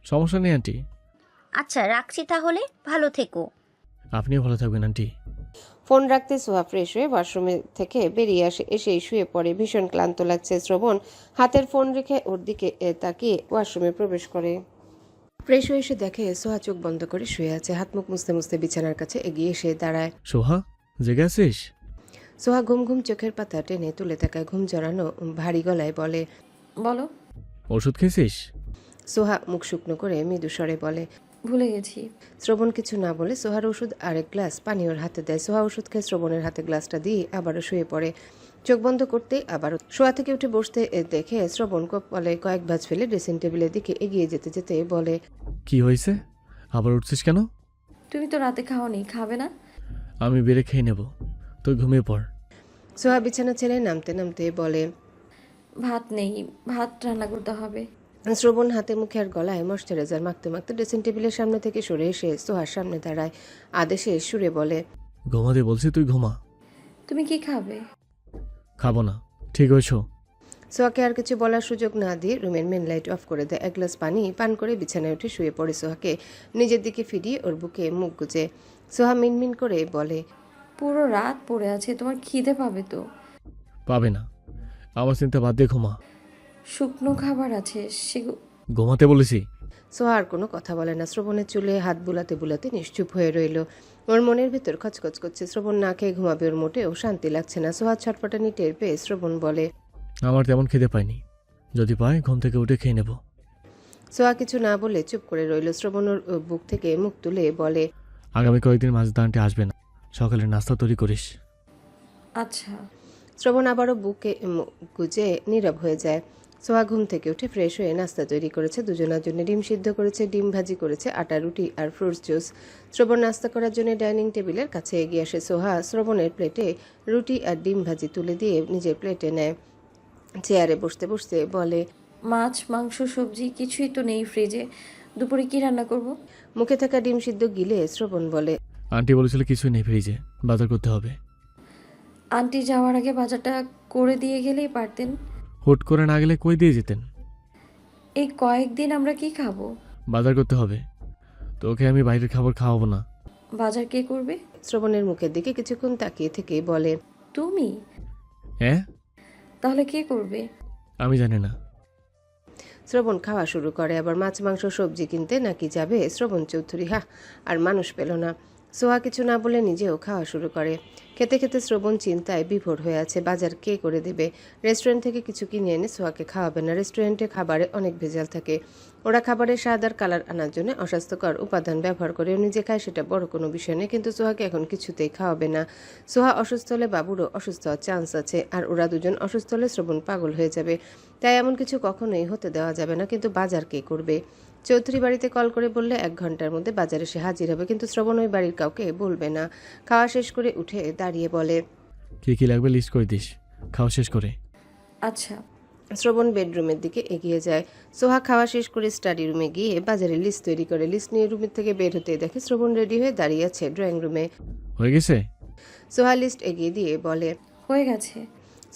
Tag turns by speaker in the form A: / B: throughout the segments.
A: সমস্যা নেই আন্টি।
B: আচ্ছা রাখছি তাহলে, ভালো থেকো।
A: আপনিও ভালো থাকবেন আন্টি।
C: ফোন রাখতে সোহা ফ্রেশ হয়ে ওয়াশরুমে থেকে বেরিয়ে আসে। এসেই শুয়ে পড়ে। ভীষণ ক্লান্ত লাগছে। শ্রবণ হাতের ফোন রেখে ওর দিকে তাকিয়ে ওয়াশরুমে প্রবেশ করে। ফ্রেশ হয়ে এসে দেখে সোহা চোখ বন্ধ করে শুয়ে আছে। হাত মুখ মুছতে মুছতে বিছানার কাছে এগিয়ে এসে দাঁড়ায়।
A: সোহা, জেগে আছিস?
C: সোহা ঘুম ঘুম চোখের পাতা টেনে তুলে তাকায়। ঘুম জড়ানো ভারী গলায় বলে,
D: বলো।
A: ওষুধ খেয়েছিস?
C: সোহা মুখ শুকনো করে মৃদু স্বরে বলে,
D: ভুলে গেছি।
C: শ্রবণ কিছু না বলে সোহার ওষুধ আর এক গ্লাস পানি ওর হাতে দেয়। সোহা ওষুধ খেয়ে শ্রবণের হাতে গ্লাসটা দিয়ে আবারও শুয়ে পড়ে। চোখ বন্ধ করতেই আবারও শোয়া থেকে উঠে বসতে দেখে শ্রবণ কপালে কয়েক ভাঁজ ফেলে ড্রেসিং টেবিলের দিকে এগিয়ে যেতে যেতে বলে,
A: কি হয়েছে? আবার উঠছিস কেন?
D: তুমি তো রাতে খাওনি, খাবে না?
A: আমি বেড়ে খেয়ে নেব, তুই ঘুমিয়ে পড়।
C: সোহা বিছানা ছেড়ে নামতে নামতে বলে,
D: ভাত নেই, ভাত রান্না করতে হবে।
C: শ্রবণ হাতে মুখে আর গলায় ময়শ্চারাইজার মাখতে মাখতে ড্রেসিং টেবিলের সামনে থেকে সরে এসে সোহার সামনে দাঁড়ায়। আদেশে সুরে বলে,
A: ঘুমাতে বলছি, তুই ঘুমা।
D: তুমি কি খাবে?
A: খাবো না। ঠিক হয়েছো?
C: সোহাকে আর কিছু বলার সুযোগ না দিয়ে রুমের মেন লাইট অফ করে দেয়। এক গ্লাস পানি পান করে বিছানায় উঠে শুয়ে পড়ে। সোহাকে নিজের দিকে ফিরিয়ে ওর বুকে মুখ গুজে সোহা মিনমিন করে বলে,
D: পুরো রাত পড়ে আছে, তোমার খিদে পাবে তো।
A: পাবে না, আমার চিন্তা বাদ দিয়ে ঘুমা।
D: শুকনো খাবার আছে
A: ঘুমাতে বলেছি।
C: সোহা আর কোনো কথা বলে না। শ্রবণের চুলে হাত বুলাতে বুলাতে নিশ্চুপ হয়ে রইল। ওর মনের ভেতর খচখচ করছে। শ্রবণ না খেয়ে ঘুমাবে, ওর মোটেও শান্তি লাগছে না। সোহা ছটফটানি টের পেয়ে শ্রবণ বলে,
A: আমার তেমন খিদে পাইনি, যদি পাই ঘুম থেকে উঠে খেয়ে নেব।
C: সোহা কিছু না বলে চুপ করে রইল। শ্রবণ ওর বুক থেকে মুখ তুলে বলে,
A: আগামী কয়েকদিন মাঝে আন্টি আসবে না, সকালে নাস্তা তৈরি করিস।
D: আচ্ছা।
C: শ্রবণ আবারও বুকে গুজে নীরব হয়ে যায়। সোহা ঘুম থেকে উঠে ফ্রেশ হয়ে নাস্তা তৈরি করেছে। দুজনের জন্য ডিম সিদ্ধ করেছে, ডিম ভাজি করেছে, আটা রুটি আর ফ্রুটস জুস। শ্রবণ নাস্তা করার জন্য ডাইনিং টেবিলের কাছে এগিয়ে আসে। সোহা শ্রবণের প্লেটে রুটি আর ডিম ভাজি তুলে দিয়ে নিজের প্লেটে নেয়। চেয়ারে বসতে বসতে বলে,
D: মাছ মাংস সবজি কিছুই তো নেই ফ্রিজে, দুপুরে কি রান্না করব?
C: মুখে থাকা ডিম সিদ্ধ গিলে শ্রবণ বলে,
A: আন্টি বলেছিল কিছুই নেই ফ্রিজে, বাজার করতে হবে।
D: আন্টি যাওয়ার আগে বাজারটা করে দিয়ে গেলেই পারতেন।
A: হুট করে না গেলে কই দিয়ে যেতেন?
D: এই কয়েকদিন আমরা কি খাবো?
A: বাজার করতে হবে, তোকে আমি বাইরের খাবার খাওয়াবো না।
D: বাজার কে করবে?
C: শ্রবণের মুখের দিকে কিছুক্ষণ তাকিয়ে থেকে বলে,
D: তুমি?
A: হ্যাঁ,
D: তাহলে কে করবে?
A: আমি জানি না।
C: শ্রবণ খাওয়া শুরু করে। আবার মাছ মাংস সবজি কিনতে নাকি যাবে শ্রবণ চৌধুরী, আর মানুষ পেল না। সোহা কিছু না বলে নিজেও খাওয়া শুরু করে। খেতে খেতে শ্রবণ চিন্তায় বিভোর হয়ে আছে। বাজার কে করে দেবে? রেস্টুরেন্ট থেকে কিছু কিনে এনে সোহাকে খাওয়াবে না। রেস্টুরেন্টে খাবারে অনেক ভেজাল থাকে। ওরা খাবারের স্বাদ আর কালার আনার জন্য অস্বাস্থ্যকর উপাদান ব্যবহার করে। ও নিজে খায়, সেটা বড় কোনো বিষয় নেই, কিন্তু সোহাকে এখন কিছুতেই খাওয়াবে না। সোহা অসুস্থ হলে বাবুরও অসুস্থ হওয়ার চান্স আছে, আর ওরা দুজন অসুস্থ হলে শ্রবণ পাগল হয়ে যাবে। তাই এমন কিছু কখনোই হতে দেওয়া যাবে না। কিন্তু বাজার কে করবে? চৌধুরী বাড়িতে কল করে বললে 1 ঘন্টার মধ্যে বাজারে সে হাজির হবে, কিন্তু শ্রবণ ওই বাড়ির কাউকে বলবে না। খাওয়া শেষ করে উঠে দাঁড়িয়ে বলে,
A: কি কি লাগবে লিস্ট করে দিস, খাওয়া শেষ করে।
D: আচ্ছা।
C: শ্রবণ বেডরুমের দিকে এগিয়ে যায়। সোহা খাওয়া শেষ করে স্টাডি রুমে গিয়ে বাজারে লিস্ট তৈরি করে। লিস্ট নিয়ে রুমের থেকে বের হতে দেখে শ্রবণ রেডি হয়ে দাঁড়িয়ে আছে ড্রয়িং রুমে।
A: হয়ে গেছে?
C: সোহা লিস্ট এগিয়ে দিয়ে বলে,
D: হয়ে গেছে।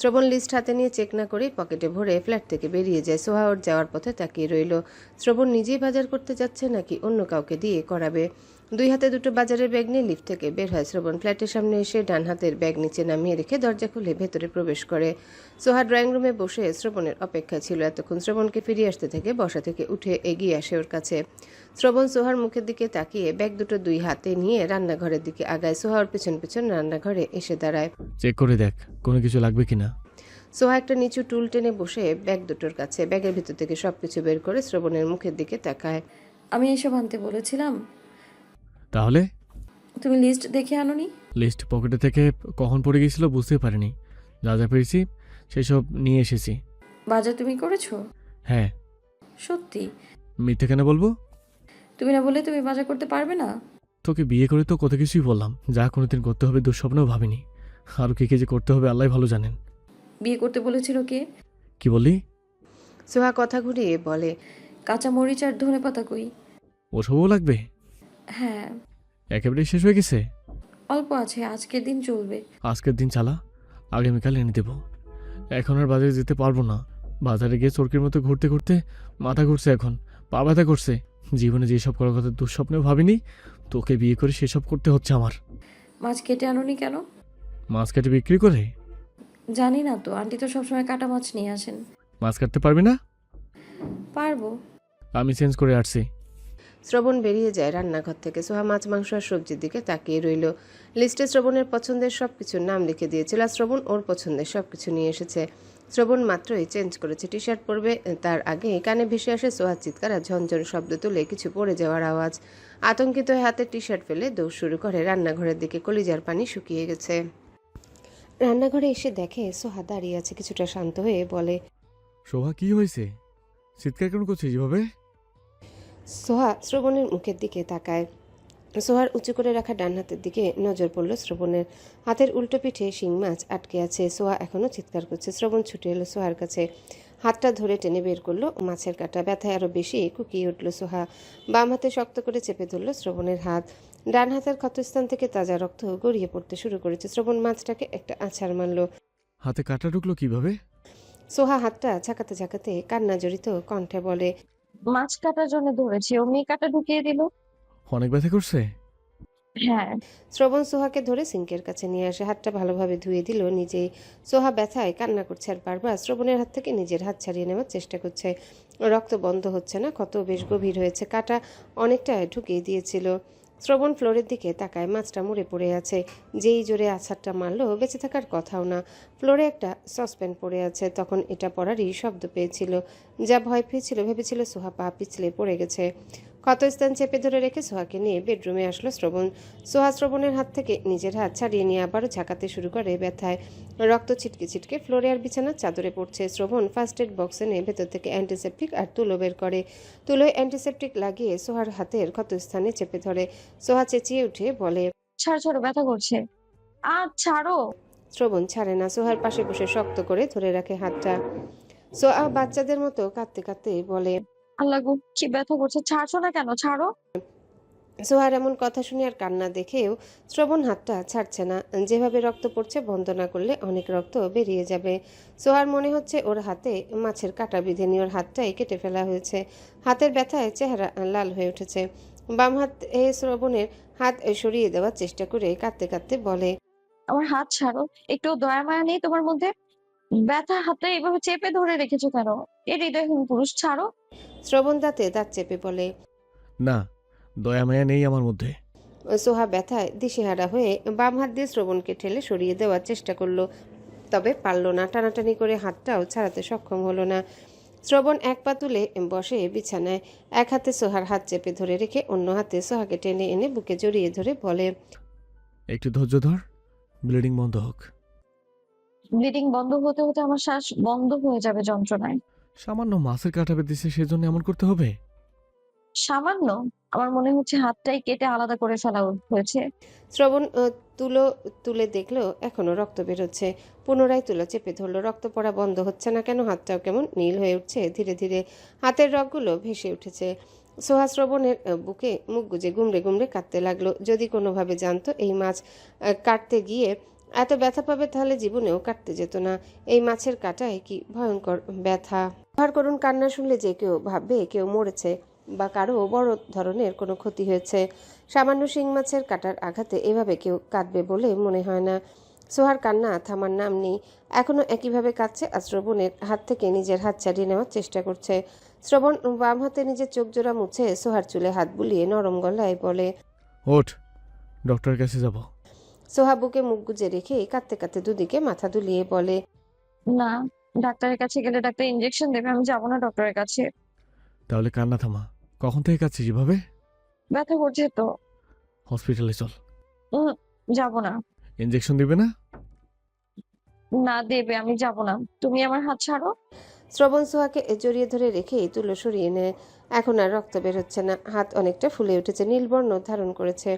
C: শ্রবণ লিস্ট হাতে নিয়ে চেক না করেই পকেটে ভরে ফ্ল্যাট থেকে বেরিয়ে যায়। সোহা ওর যাওয়ার পথে তাকিয়ে রইল। শ্রবণ নিজেই বাজার করতে যাচ্ছে নাকি অন্য কাউকে দিয়ে করাবে? 2 হাতে দুটো বাজারের ব্যাগ নিয়ে লিফট থেকে বের হয় শ্রবণ। ফ্ল্যাটের সামনে এসে ডান হাতের ব্যাগ নিচে নামিয়ে রেখে দরজা খুলে ভেতরে প্রবেশ করে। সোহা ড্রয়িং রুমে বসে শ্রবণের অপেক্ষা ছিল। এতক্ষণ শ্রবণকে ফিরিয়ে আসতে থেকে বসা থেকে উঠে এগিয়ে আসে ওর কাছে। শ্রবণ সোহার মুখের দিকে তাকিয়ে ব্যাগ দুটো 2 হাতে নিয়ে রান্নাঘরের দিকে আগায়। সোহা ওর পেছন পেছন রান্নাঘরে এসে দাঁড়ায়।
A: চেক করে দেখ কোনো কিছু লাগবে কিনা।
C: সোহা একটা নিচু টুল টেনে বসে ব্যাগ দুটোর কাছে। ব্যাগের ভিতর থেকে সবকিছু বের করে শ্রবণের মুখের দিকে তাকায়।
D: আমি এসব আনতে বলেছিলাম?
A: তাহলে
D: তুমি লিস্ট দেখে আনোনি?
A: লিস্ট পকেটে থেকে কখন পড়ে গিয়েছিল বুঝতে পারিনি, যা যা পেরেছি সেসব নিয়ে এসেছি।
D: বাজার তুমি করেছো?
A: হ্যাঁ।
D: সত্যি?
A: মিথ্যে কেন বলবো?
D: তুমি না বলে তুমি বাজার করতে পারবে না?
A: তোকে বিয়ে করে তো কত কিছুই বললাম, যা কোনোদিন করতে হবে দুঃস্বপ্নেও ভাবিনি। আরও কে যে করতে হবে আল্লাহ ভালো জানেন।
D: বিয়ে করতে বলেছিল কে?
A: কি বললি?
C: সোহা কথা ঘুরিয়ে বলে,
D: কাঁচা মরিচ আর ধনেপাতা কই?
A: ওসবও লাগবে?
D: হ্যাঁ।
A: একেবারে শেষ হয়ে গেছে?
D: অল্প আছে, আজকের দিন চলবে।
A: আজকের দিন চালা, আগামীকাল এনে দেবো। এখন আর বাজারে যেতে পারবো না। বাজারে গিয়ে চরকির মতো ঘুরতে ঘুরতে মাথা ঘুরছে, এখন পা ব্যথা করছে। জীবনে যেসব করার কথা দুঃস্বপ্নেও ভাবিনি, তোকে বিয়ে করে সেসব করতে হচ্ছে আমার।
D: মাছ কেটে আনোনি কেন?
A: মাছ কেটে বিক্রি করে?
D: জানি না তো, আন্টি তো সবসময় কাটা মাছ নিয়ে আসেন।
A: মাছ কাটতে পারবি না?
D: পারবো।
A: আমি চেঞ্জ করে আসছি।
C: শ্রবণ বেরিয়ে যায় রান্নাঘর থেকে। সোহা মাছ মাংস আর সবজির দিকে তাকিয়ে রইল। লিস্টে শ্রবণের পছন্দের সব কিছুর নাম লিখে দিয়েছিল আর শ্রবণ ওর পছন্দের সব কিছু নিয়ে এসেছে। শ্রবণ মাত্রই চেঞ্জ করেছে, টি শার্ট পরবে, তার আগে কানে ভেসে আসে সোহার চিৎকার আর ঝনঝন শব্দ তুলে কিছু পড়ে যাওয়ার আওয়াজ। আতঙ্কিত হয়ে হাতে টি শার্ট ফেলে দৌড় শুরু করে রান্নাঘরের দিকে। কলিজার পানি শুকিয়ে গেছে। রান্নাঘরে এসে দেখে সোহা দাঁড়িয়ে আছে, কিছুটা শান্ত হয়ে বলে,
A: শোভা, কি হয়েছে? চিৎকার কেন করছিস এভাবে?
C: সোহা শ্রবণের মুখের দিকে তাকায়। সোহার উঁচু করে রাখা ডান হাতের দিকে নজর পড়ল শ্রবণের। হাতের উল্টো পিঠে শিং মাছ আটকে আছে। সোহা এখনও চিৎকার করছে। শ্রবণ ছুটে এলো সোহার কাছে, হাতটা ধরে টেনে বের করলো মাছের কাঁটা। ব্যথায় আরও বেশি কুকিয়ে উঠল সোহা। বাম হাতে শক্ত করে চেপে ধরল শ্রবণের হাত। ডান হাতের ক্ষতস্থান থেকে তাজা রক্ত গড়িয়ে পড়তে শুরু করেছে। শ্রবণ মাছটাকে একটা আছাড় মারল।
A: হাতে কাটা ঢুকলো কিভাবে?
C: সোহা হাতটা ঝাঁকাতে ঝাঁকাতে কান্না জড়িত কণ্ঠে বলে,
E: মাছ কাটার জন্য ধরেছি, অমনি কাটা ঢুকিয়ে দিল।
A: অনেক ব্যথা করছে?
E: হ্যাঁ।
C: শ্রবণ সোহাকে ধরে সিঙ্কের কাছে নিয়ে আসে, হাতটা ভালোভাবে ধুয়ে দিল নিজেই। সোহা ব্যথায় কান্না করছে আর বারবার শ্রবণের হাত থেকে নিজের হাত ছাড়িয়ে নেওয়ার চেষ্টা করছে। রক্ত বন্ধ হচ্ছে না, ক্ষত বেশ গভীর হয়েছে, কাটা অনেকটা ঢুকিয়ে দিয়েছিল। শ্রবণ ফ্লোরের দিকে তাকায়, মাছটা মরে পড়ে আছে। যেই জোরে আছাড়টা মারলো বেঁচে থাকার কথাও না। ফ্লোরে একটা সসপ্যান পড়ে আছে, তখন এটা পড়ারই শব্দ পেয়েছিল। যা ভয় পেয়েছিল, ভেবেছিল সোহা পা পিছলে পড়ে গেছে। ক্ষতস্থান চেপে ধরে রেখে সোহাকে নিয়ে বেডরুমে আসলো শ্রবণ। সোহা শ্রবণের হাত থেকে নিজের হাত ছাড়িয়ে নিয়ে আবারও ঝাঁকাতে শুরু করে। ব্যথায় রক্ত ছিটকে ছিটকে ফ্লোরে আর বিছানার চাদরে পড়ছে। শ্রবণ ফার্স্ট এড বক্সে নিয়ে ভেতর থেকে অ্যান্টিসেপটিক আর তুলো বের করে। তুলোয় অ্যান্টিসেপটিক লাগিয়ে সোহার হাতের ক্ষতস্থানে চেপে ধরে। সোহা চেঁচিয়ে উঠে বলে,
E: ছাড় ছাড়ো, ব্যথা করছে। ছাড়ো।
C: শ্রবণ ছাড়ে না, সোহার পাশে বসে শক্ত করে ধরে রাখে হাতটা। সোহা বাচ্চাদের মতো কাঁদতে কাঁদতে বলে,
E: আল্লাহ গো, কি ব্যথা করছে, ছাড়ছো না কেন? ছাড়ো।
C: সোহার এমন কথা শুনে আর কান্না দেখেও শ্রবণ হাতটা ছাড়ছে না। যেভাবে রক্ত পড়ছে, বন্ধ না করলে অনেক রক্ত বেরিয়ে যাবে। সোহার মনে হচ্ছে ওর হাতে মাছের কাঁটা বিঁধে নিয়ে ওর হাতটাই কেটে ফেলা হয়েছে। হাতের ব্যথায় চেহারা লাল হয়ে উঠেছে। বাম হাত শ্রবণের হাত সরিয়ে দেওয়ার চেষ্টা করে কাঁদতে কাঁদতে বলে,
E: আমার হাত ছাড়ো, একটু দয়া মায়া নেই তোমার মধ্যে? ব্যথা হাতে এইভাবে চেপে ধরে রেখেছো কেন? এ হৃদয়হীন পুরুষ, ছাড়ো।
C: শ্রবণ দাঁতে দাঁত চেপে বলে,
A: না, দয়া মায়া নেই আমার মধ্যে।
C: সোহা ব্যথায় দিশেহারা হয়ে বাম হাত দিয়ে শ্রবণকে ঠেলে সরিয়ে দেওয়ার চেষ্টা করলো, তবে পারল না। টানাটানি করে হাতটাও ছাড়াতে সক্ষম হলো না। শ্রবণ এক পা তুলে বসে বিছানায়, এক হাতে সোহার হাত চেপে ধরে রেখে অন্য হাতে সোহাকে টেনে এনে বুকে জড়িয়ে ধরে বলে,
A: একটু ধৈর্য ধর, ব্লিডিং বন্ধ হোক।
E: ব্লিডিং বন্ধ হতে হতে আমার শ্বাস বন্ধ হয়ে যাবে যন্ত্রণায়।
A: সামান্য মাছের কাটা বেঁধেছে, সেজন্য এমন করতে হবে?
E: সামান্য? আমার মনে হচ্ছে হাতটাই কেটে আলাদা করে ফেলা হয়েছে।
C: শ্রবণ তুলো তুলে দেখলো এখনো রক্ত বেরোচ্ছে। পুনরায় তুলো চেপে ধরলো, রক্ত পড়া বন্ধ হচ্ছে না কেন। হাতটাও কেমন নীল হয়ে উঠছে ধীরে ধীরে, হাতের রগগুলো ভেসে উঠেছে। সোহা শ্রবণের বুকে মুখ গুজে গুমড়ে গুমড়ে কাঁদতে লাগলো। যদি কোনোভাবে জানতো এই মাছ কাটতে গিয়ে এত ব্যথা পাবে, তাহলে জীবনেও কাটতে যেত না। এই মাছের কাটায় কি ভয়ঙ্কর ব্যথা! ব্যবহার করুন কান্না শুনলে যে কেউ ভাববে কেউ মরেছে বা কারো বড় ধরনের কোনো ক্ষতি হয়েছে। সামান্য শিং মাছের কাটার আঘাতে এভাবে কেউ কাঁদবে বলে মনে হয় না। সোহার কান্না থামার নাম নেই, এখনো একইভাবে কাঁদছে আর শ্রবণের হাত থেকে নিজের হাত ছাড়িয়ে নেওয়ার চেষ্টা করছে। শ্রবণ বাম হাতে নিজের চোখ জোড়া মুছে সোহার চুলে হাত বুলিয়ে নরম গলায় বলে,
A: ওঠ, ডক্টরের কাছে যাব।
C: সোহা বুকে মুখ গুজে রেখে কাঁদতে কাঁদতে দুদিকে মাথা দুলিয়ে বলে,
E: না, ডাক্তারের কাছে গেলে ডাক্তার ইনজেকশন দেবে, আমি যাবো না ডক্টরের কাছে।
A: তাহলে কান্না থামা। কখন থেকে কাঁদছিস এভাবে?
E: ব্যথা করছে তো।
A: হসপিটালে চল।
E: যাবো না।
A: ইঞ্জেকশন দিবে না?
E: না দেবে, আমি যাবো না। তুমি আমার হাত ছাড়ো।
C: শ্রবণ সোহাকে জড়িয়ে ধরে রেখেই তুলো সরিয়ে নেয়। এখন আর রক্ত বের হচ্ছে না, হাত অনেকটা ফুলে উঠেছে, নীলবর্ণ ধারণ করেছে।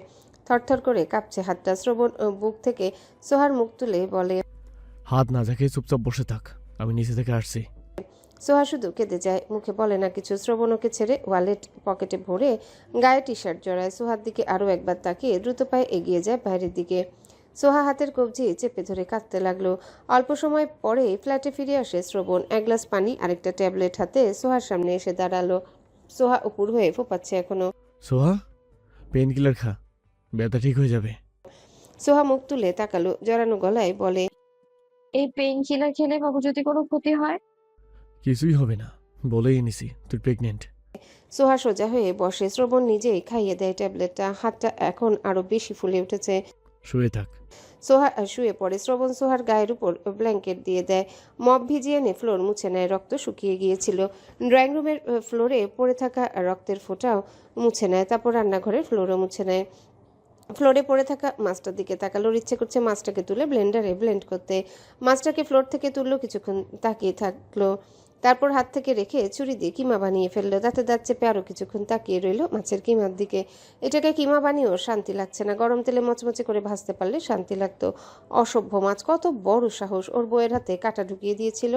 C: থরথর করে কাঁপছে হাতটা। শ্রবণ বুক থেকে সোহার মুখ তুলে বলে,
A: হাত না ঝাঁকিয়ে চুপচাপ বসে থাক, আমি নিচে থেকে আসছি।
C: সোহা শুধু কেঁদে যায়, মুখে বলে না কিছু। শ্রবণ ওকে ছেড়ে ওয়ালেট পকেটে ভরে গায়ে টি শার্ট জড়ায়। সোহার দিকে আরও একবার তাকিয়ে দ্রুত পায়ে এগিয়ে যায় বাইরের দিকে। সোহা হাতের কবজি চেপে ধরে কাঁদতে লাগলো। অল্প সময় পরে ফ্ল্যাটে ফিরে আসে শ্রবণ। এক গ্লাস পানি আরেকটা ট্যাবলেট হাতে সোহার সামনে এসে দাঁড়ালো। সোহা উপর হয়ে ফোপাচ্ছে এখনো।
A: সোহা, পেন কিলার খা, ব্যথা ঠিক হয়ে যাবে।
C: সোহা মুখ তুলে তাকালো, জড়ানো গলায় বলে,
E: এই পেইন কিলার খেলে বাবু যদি কোনো ক্ষতি হয়?
A: কিছুই হবে না, বলেই এনেছি তুই প্রেগনেন্ট।
C: সোহা সোজা হয়ে বসে। শ্রবণ নিজেই খাইয়ে দেয় ট্যাবলেটটা। হাতটা এখন আরো বেশি ফুলে উঠেছে।
A: শুয়ে থাক।
C: সোহা শুয়ে পড়ে। শ্রবণ সোহার গায়ের উপর ব্ল্যাঙ্কেট দিয়ে দেয়। মপ ভিজিয়ে এনে ফ্লোর মুছে নেয়। রক্ত শুকিয়ে গিয়েছিল। ড্রয়িং রুমের ফ্লোরে পড়ে থাকা রক্তের ফোঁটাও মুছে নেয়। তারপর রান্নাঘরের ফ্লোরও মুছে নেয়। ফ্লোরে পড়ে থাকা মাছটার দিকে তাকালোর ইচ্ছে করছে মাছটাকে তুলে ব্লেন্ডারে ব্লেন্ড করতে। মাছটাকে ফ্লোর থেকে তুললো, কিছুক্ষণ তাকিয়ে থাকলো, তারপর হাত থেকে রেখে ছুরি দিয়ে কিমা বানিয়ে ফেললো। দাঁতে দাঁত চেপে আরও কিছুক্ষণ তাকিয়ে রইল মাছের কিমার দিকে। এটাকে কিমা বানিয়েও শান্তি লাগছে না। গরম তেলে মচমচে করে ভাজতে পারলে শান্তি লাগতো। অসভ্য মাছ, কত বড় সাহস! ওর বউয়ের হাতে কাঁটা ঢুকিয়ে দিয়েছিল।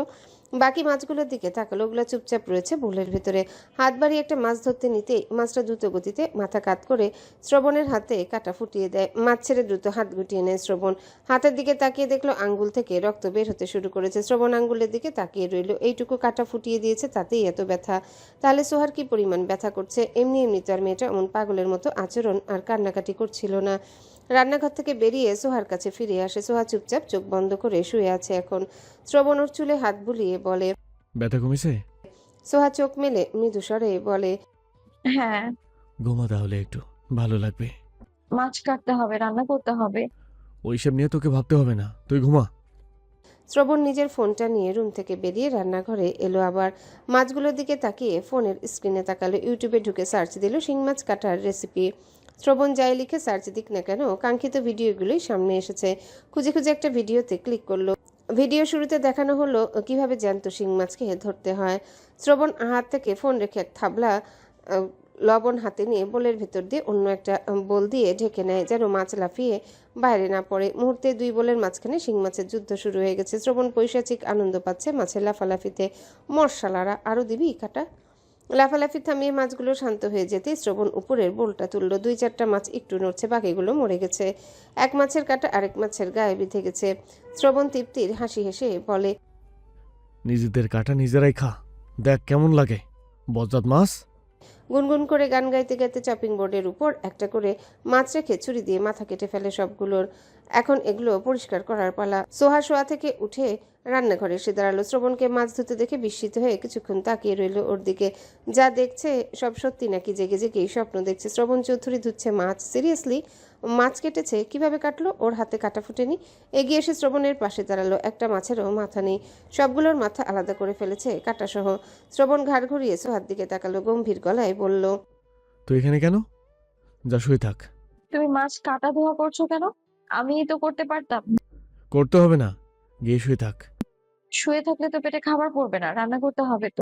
C: বাকি মাছগুলোর দিকে তাকালো, ওগুলো চুপচাপ রয়েছে বোলের ভেতরে। হাত বাড়িয়ে একটা মাছ ধরতে নিতেই মাছটা দ্রুত গতিতে মাথা কাত করে শ্রবণের হাতে কাঁটা ফুটিয়ে দেয়। মাছ ছেড়ে দ্রুত হাত গুটিয়ে নেয় শ্রবণ। হাতের দিকে তাকিয়ে দেখলো আঙ্গুল থেকে রক্ত বের হতে শুরু করেছে। শ্রবণ আঙ্গুলের দিকে তাকিয়ে রইল। এইটুকু কাঁটা ফুটিয়ে দিয়েছে, তাতেই এত ব্যথা। তাহলে সোহার কি পরিমাণ ব্যথা করছে! এমনি এমনি তো আর মেয়েটা এমন পাগলের মতো আচরণ আর কান্নাকাটি করছিল না। রান্নাঘর থেকে বেরিয়ে সোহার কাছে ফিরে আসে। সোহা চুপচাপ চোখ বন্ধ করে শুয়ে আছে এখন। শ্রবণ ওর চুলে হাত বুলিয়ে বলে,
A: ব্যথা কমেছে?
C: সোহা চোখ মেলে মৃদু স্বরে বলে,
E: হ্যাঁ।
A: ঘুমা তাহলে, একটু ভালো লাগবে।
E: মাছ কাটতে হবে, রান্না করতে হবে।
A: ওইসব নিয়ে তোকে ভাবতে হবে না, তুই ঘুমা।
C: শ্রবণ নিজের ফোনটা নিয়ে রুম থেকে বেরিয়ে রান্নাঘরে এলো। আবার মাছগুলোর দিকে তাকিয়ে ফোনের স্ক্রিনে তাকালো। ইউটিউবে ঢুকে সার্চ দিল শিং মাছ কাটার রেসিপি। শ্রবণ যাই লিখে সার্চ দিক না কেন, কাঙ্ক্ষিত ভিডিওগুলোই সামনে এসেছে। খুঁজে খুঁজে একটা ভিডিওতে ক্লিক করলো। ভিডিও শুরুতে দেখানো হলো কিভাবে জ্যান্ত শিং মাছকে ধরতে হয়। শ্রবণ হাত থেকে ফোন রেখে এক থাবলা লবণ হাতে নিয়ে বোলের ভেতর দিয়ে অন্য একটা বোল দিয়ে ঢেকে নেয়, যেন মাছ লাফিয়ে বাইরে না পড়ে। মুহূর্তে দুই বোলের মাঝখানে শিং মাছের যুদ্ধ শুরু হয়ে গেছে। শ্রবণ পৈশাচিক আনন্দ পাচ্ছে মাছের লাফালাফিতে। মশালারা, আরও দিবি কাটা? লাফালাফি থামিয়ে মাছগুলো শান্ত হয়ে যেতে শ্রবণ উপরের বোলটা তুললো। 2-4টা মাছ একটু নড়ছে, বাকিগুলো মরে গেছে। এক মাছের কাটা আরেক মাছের গায়ে বিঁধে গেছে। শ্রবণ তৃপ্তির হাসি হেসে বলে,
A: নিজেদের কাটা নিজেরাই খা, দেখ কেমন লাগে। বজ্জাত মাছ।
C: গুনগুন করে গান গাইতে গাইতে চপিং বোর্ডের উপর একটা করে মাছ রেখে ছুরি দিয়ে মাথা কেটে ফেলে সবগুলোর। এখন এগুলো পরিষ্কার করার পালা। সোহা শোয়া থেকে উঠে রান্নাঘরে এসে দাঁড়ালো। শ্রবণকে মাছ ধুতে দেখে বিস্মিত হয়ে কিছুক্ষণ তাকিয়ে রইল ওর দিকে। যা দেখছে সব সত্যি নাকি জেগে জেগেই স্বপ্ন দেখছে? শ্রবণ চৌধুরী ধুচ্ছে মাছ, সিরিয়াসলি? মাছ কেটেছে? কিভাবে কাটলো? ওর হাতে কাটা ফুটেনি? এগিয়ে এসে শ্রবণের পাশে দাঁড়ালো। একটা মাছেরও মাথা নেই, সবগুলোর মাথা আলাদা করে ফেলেছে কাটাসহ। শ্রবণ ঘাড় ঘুরিয়ে সোহার দিকে তাকালো, গম্ভীর গলায় বলল,
A: তুই এখানে কেন? যা শুয়ে থাক।
E: তুমি মাছ কাটা ধোয়া করছো কেন? আমি তো করতে পারতাম।
A: করতে হবে না, গিয়ে শুয়ে থাক।
E: শুয়ে থাকলে তো পেটে খাবার পড়বে না, রান্না করতে হবে তো।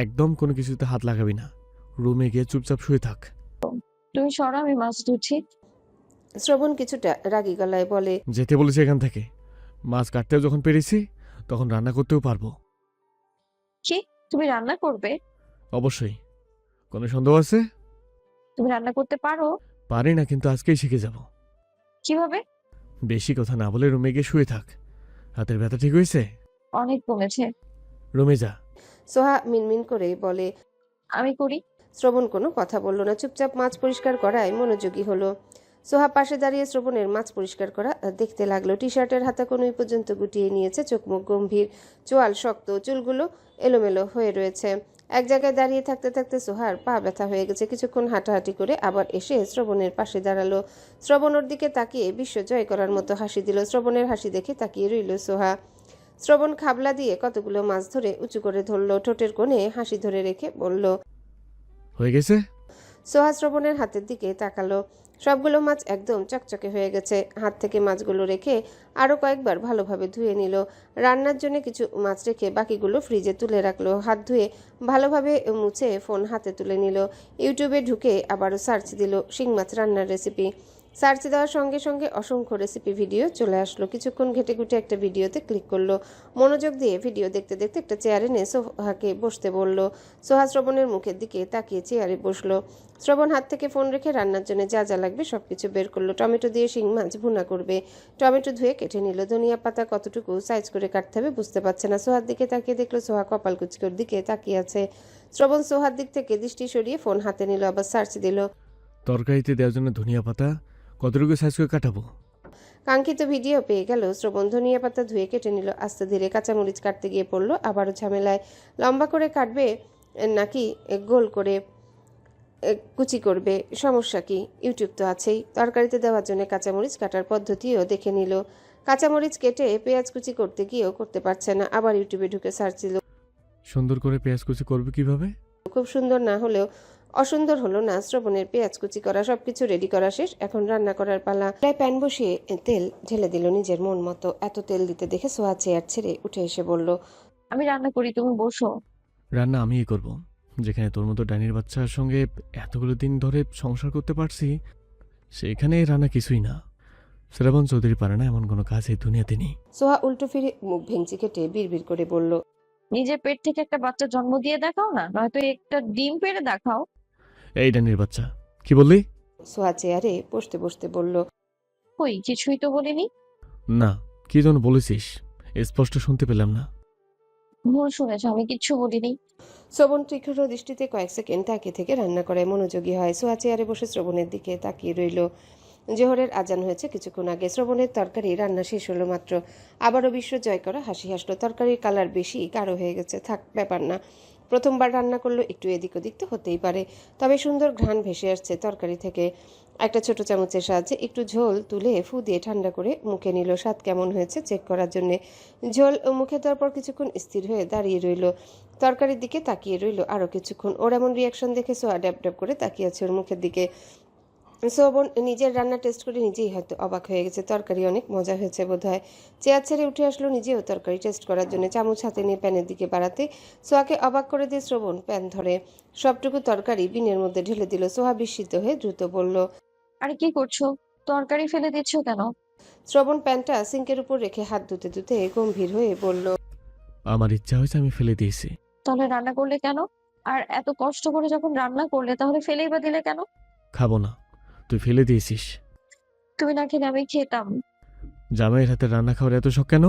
A: একদম কোনো কিছুতে হাত লাগাবি না, রুমে গিয়ে চুপচাপ শুয়ে থাক।
E: তুমি সরো, আমি মাছ ধুচ্ছি।
C: শ্রবণ কিছুটা রাগী গলায় বলে,
A: যেতে বলেছি এখান থেকে। মাছ কাটতেও যখন পেরেছি, তখন রান্না করতেও পারবো।
E: কি, তুমি রান্না করবে?
A: অবশ্যই। কোনো সন্দেহ আছে?
E: তুমি রান্না করতে পারো?
A: পারি না, কিন্তু আজকেই শিখে যাব।
E: কিভাবে?
A: বেশি কথা না বলে রুমে গিয়ে শুয়ে থাক। হাতের ব্যথা ঠিক হয়েছে?
E: অনেক কমেছে।
A: রুমে যা।
C: সোহা মিনমিন করে বলে।
E: আমি করি।
C: শ্রবণ কোনো কথা বলল না, চুপচাপ মাছ পরিষ্কার করায় মনোযোগী হলো। সোহা পাশে দাঁড়িয়ে শ্রবণের মাছ পরিষ্কার করা দেখতে লাগলো। টি শার্টের হাতা কোনোই পর্যন্ত গুটিয়ে নিয়েছে, চোখ মুখ গম্ভীর, চোয়াল শক্ত, চুলগুলো এলোমেলো হয়ে রয়েছে। এক জায়গায় দাঁড়িয়ে থাকতে থাকতে সোহার পা ব্যথা হয়ে গেছে। কিছুক্ষণ হাঁটাহাঁটি করে আবার এসে শ্রবণের পাশে দাঁড়ালো। শ্রবণ ওর দিকে তাকিয়ে বিশ্ব জয় করার মতো হাসি দিল। শ্রবণের হাসি দেখে তাকিয়ে রইল সোহা। শ্রবণ খাবলা দিয়ে কতগুলো মাছ ধরে উঁচু করে ধরলো, ঠোঁটের কোণে হাসি ধরে রেখে বলল,
A: হয়ে গেছে?
C: সোহা শ্রবণের হাতের দিকে তাকালো। সবগুলো মাছ একদম চকচকে হয়ে গেছে। হাত থেকে মাছগুলো রেখে আরও কয়েকবার ভালোভাবে ধুয়ে নিল। রান্নার জন্য কিছু মাছ রেখে বাকিগুলো ফ্রিজে তুলে রাখলো। হাত ধুয়ে ভালোভাবে মুছে ফোন হাতে তুলে নিল। ইউটিউবে ঢুকে আবারও সার্চ দিল শিং মাছ রান্নার রেসিপি। সার্চ দেওয়ার সঙ্গে সঙ্গে অসংখ্য রেসিপি ভিডিও চলে আসলো। কিছুক্ষণ ঘেটে ঘুটে একটা ভিডিওতে ক্লিক করলো। মনোযোগ দিয়ে ভিডিও দেখতে দেখতে একটা চেয়ারে নিয়ে সোহাকে বসতে বলল। সোহা শ্রবণের মুখের দিকে তাকিয়ে চেয়ারে বসলো। শ্রবণ হাত থেকে ফোন রেখে রান্নার জন্য যা যা লাগবে সবকিছু বের করলো। টমেটো দিয়ে শিং মাছ ভুনা করবে। টমেটো ধুয়ে কেটে নিল। ধনিয়া পাতা কতটুকু সাইজ করে কাটতে হবে বুঝতে পারছে না। সোহার দিকে তাকিয়ে দেখলো সোহা কপাল কুচকের দিকে তাকিয়ে আছে। শ্রবণ সোহার দিক থেকে দৃষ্টি সরিয়ে ফোন হাতে নিল, আবার সার্চ দিল।
A: তরকারিতে দেওয়ার জন্য ধনিয়া পাতা কতটুকু সাইজ করে কাটাবো?
C: কাঙ্ক্ষিত ভিডিও পেয়ে গেল। শ্রবণ ধনিয়া পাতা ধুয়ে কেটে নিল। আস্তে ধীরে কাঁচামরিচ কাটতে গিয়ে পড়লো আবারও ঝামেলায়। লম্বা করে কাটবে নাকি গোল করে কুচি করবে, সমস্যা কি? ইউটিউব তো আছেই। তরকারিতে দেওয়ার জন্য কাঁচামরিচ কাটার পদ্ধতিও দেখে নিল। কাঁচামরিচ কেটে পেঁয়াজ কুচি করতে গিয়েও করতে পারছে না। আবার ইউটিউবে ঢুকে সার্চ দিল।
A: সুন্দর করে পেঁয়াজ কুচি করবে কিভাবে?
C: খুব সুন্দর না হলেও অসুন্দর হলো না। শ্রবণের পেঁয়াজ কুচি করা সবকিছু রেডি করা শেষ, এখন রান্না করার পালা। প্রায় প্যান বসিয়ে তেল ঢেলে দিল নিজের মন মতো। এত তেল দিতে দেখে সোহা চেয়ার ছেড়ে উঠে এসে বলল।
E: আমি রান্না করি, তুমি বসো।
A: রান্না আমিই করব। যেখানে তোর মতো ডাইনির বাচ্চার সঙ্গে এতগুলো দিন ধরে সংসার করতে পারছি, সেখানে রান্না কিছুই না। শ্রাবণ চৌধুরী পারে না এমন কোনো কাজ এই দুনিয়াতে নেই।
C: সোহা উল্টো ফিরে মুখ ভেঙচি কেটে বিড়বিড় করে বলল।
E: নিজের পেট থেকে একটা বাচ্চা জন্ম দিয়ে দেখাও না, নয়তো একটা ডিম পেড়ে দেখাও।
A: এই ডাইনির বাচ্চা, কি বললি?
C: সোহা চেয়ারে বসতে বসতে বলল।
E: কই, কিছুই তো বলিনি।
A: না, কি যেন বলেছিস স্পষ্ট শুনতে পেলাম না।
E: ভুল শুনেছ, আমি কিচ্ছু বলিনি।
C: শ্রবণ তীক্ষ্ণ দৃষ্টিতে কয়েক সেকেন্ড তাকিয়ে থেকে রান্না করে মনোযোগী হয়। সোহা চেয়ারে বসে শ্রবণের দিকে তাকিয়ে রইল। জোহরের আজান হয়েছে কিছুক্ষণ আগে। শ্রবণের তরকারি রান্না শেষ হলো মাত্র। আবারও বিশ্ব জয় করা হাসি হাসলো। তরকারির কালার বেশি গাঢ় হয়ে গেছে, থাক ব্যাপার না। প্রথমবার রান্না করলো, একটু এদিক ওদিক তো হতেই পারে। তবে সুন্দর ঘ্রাণ ভেসে আসছে তরকারি থেকে। একটা ছোট চামচের সাহায্যে একটু ঝোল তুলে ফু দিয়ে ঠান্ডা করে মুখে নিল, স্বাদ কেমন হয়েছে চেক করার জন্যে। ঝোল মুখে দেওয়ার পর কিছুক্ষণ স্থির হয়ে দাঁড়িয়ে রইল। তরকারির দিকে তাকিয়ে রইল আরও কিছুক্ষণ। ওর এমন রিয়াকশন দেখে সোয়া ড্যাব ড্যাব করে তাকিয়ে আছে ওর মুখের দিকে। শ্রবণ নিজের রান্না টেস্ট করে নিজেই হয়তো অবাক হয়ে গেছে। তরকারি অনেক মজা হয়েছে বোধহয়। চেয়ার ছেড়ে উঠে আসলো নিজেও তরকারি টেস্ট করার জন্য। চামচ হাতে নিয়ে প্যানের দিকে বাড়াতে সোহাকে অবাক করে দিয়ে শ্রবণ প্যান ধরে সবটুকু তরকারি বিনের মধ্যে ঢেলে দিল। সোহা বিস্মিত হয়ে দ্রুত বলল।
E: আরে কি করছো? তরকারি ফেলে দিচ্ছ কেন?
C: শ্রবণ প্যানটা সিঙ্কের উপর রেখে হাত ধুতে ধুতে গম্ভীর হয়ে বলল।
A: আমার ইচ্ছা হয়েছে, আমি ফেলে দিয়েছি।
E: তাহলে রান্না করলে কেন? আর এত কষ্ট করে যখন রান্না করলে তাহলে ফেলেই বা দিলে কেন?
A: খাবো না, তুই ফেলে দিয়েছিস।
E: তুমি না খেলে আমি খেতাম।
A: জামাইয়ের হাতে রান্না খাওয়ার এত শখ কেন?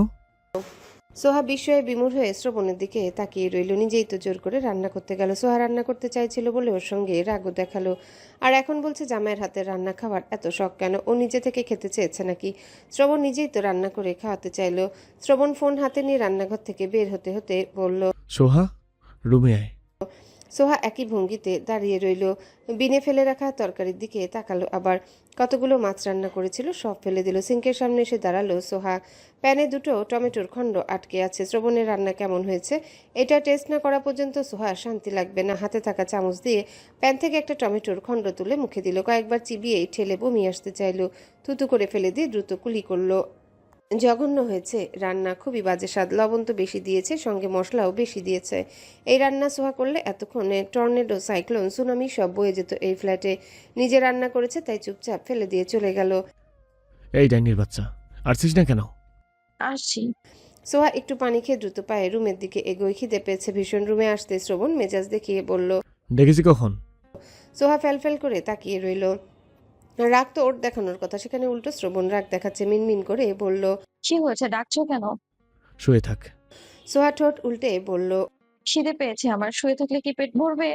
C: সোহা বিস্ময়ে বিমূঢ় হয়ে শ্রবণের দিকে তাকিয়ে রইল। নিজেই তো জোর করে রান্না করতে গেল। সোহা রান্না করতে চাইছিল বলে ওর সঙ্গে রাগও দেখালো, আর এখন বলছে জামাইয়ের হাতে রান্না খাওয়ার এত শখ কেন? ও নিজে থেকে খেতে চেয়েছে নাকি? শ্রবণ নিজেই তো রান্না করে খাওয়াতে চাইলো। শ্রবণ ফোন হাতে নিয়ে রান্নাঘর থেকে বের হতে হতে বলল।
A: সোহা, রুমে আয়।
C: সোহা একই ভঙ্গিতে দাঁড়িয়ে রইল। বিনে ফেলে রাখা তরকারির দিকে তাকালো। আবার কতগুলো মাছ রান্না করেছিল সব ফেলে দিল। সিঙ্কের সামনে এসে দাঁড়ালো সোহা। প্যানে দুটো টমেটোর খণ্ড আটকে আছে। শ্রবণের রান্না কেমন হয়েছে এটা টেস্ট না করা পর্যন্ত সোহার শান্তি লাগবে না। হাতে থাকা চামচ দিয়ে প্যান থেকে একটা টমেটোর খণ্ড তুলে মুখে দিল। কয়েকবার চিবিয়ে ঠেলে বমি আসতে চাইলো। থুতু করে ফেলে দিয়ে দ্রুত কুলি করলো। জঘন্য হয়েছে রান্না, খুবই বাজে স্বাদ। লবণ তো বেশি দিয়েছে, সঙ্গে মশলাও বেশি দিয়েছে। এই রান্না সোহা করলে এতক্ষণে টর্নেডো, সাইক্লোন, সুনামি সব বয়ে যেত এই ফ্ল্যাটে। নিজে রান্না করেছে তাই চুপচাপ ফেলে দিয়ে চলে গেল।
A: এই ডাইনির বাচ্চা, আসছিস না কেন?
E: আসছি।
C: সোহা একটু পানি খেয়ে দ্রুত পায়ে রুমের দিকে এগোয়। খিদে পেয়েছে ভীষণ। রুমে আসতে শ্রবণ মেজাজ দেখিয়ে বলল।
A: ডেকেছি কখন?
C: সোহা ফেল করে তাকিয়ে রইল। রাগ তো ওর দেখানোর কথা, সেখানে উল্টো শ্রবণ রাগ দেখাচ্ছে। মিনমিন করে বলল।
E: কি হয়েছে, ডাকছো কেন?
A: শুয়ে থাক।
C: সোহা ঠোঁট উল্টে বলল।
E: খিদে পেয়েছে আমার, শুয়ে থাকলে কি পেট ভরবে?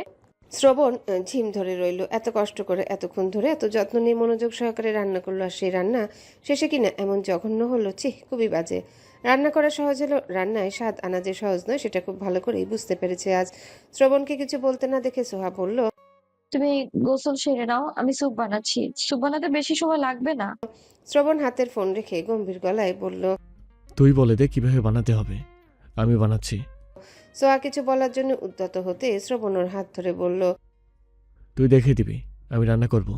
C: শ্রবণ ঝিম ধরে রইল। এত কষ্ট করে এতক্ষণ ধরে এত যত্ন নিয়ে মনোযোগ সহকারে রান্না করলো, আর সেই রান্না শেষে কিনা এমন জঘন্য হলো। খুবই বাজে। রান্না করা সহজ হলো, রান্নায় স্বাদ আনা যে সহজ নয় সেটা খুব ভালো করেই বুঝতে পেরেছে আজ। শ্রবণকে কিছু বলতে না দেখে সোহা বলল।
E: তুমি গোসল সেরে নাও, আমি স্যুপ বানাচ্ছি। স্যুপ বানাতে বেশি সময় লাগবে না।
C: শ্রবণ হাতের ফোন রেখে গম্ভীর গলায় বলল।
A: তুই বলে দে কিভাবে বানাতে হবে, আমি বানাচ্ছি।
C: সোহা কিছু বলার জন্য উদ্যত হতে শ্রবণ ওর হাত ধরে বলল।
A: তুই দেখে দিবি, আমি রান্না করব।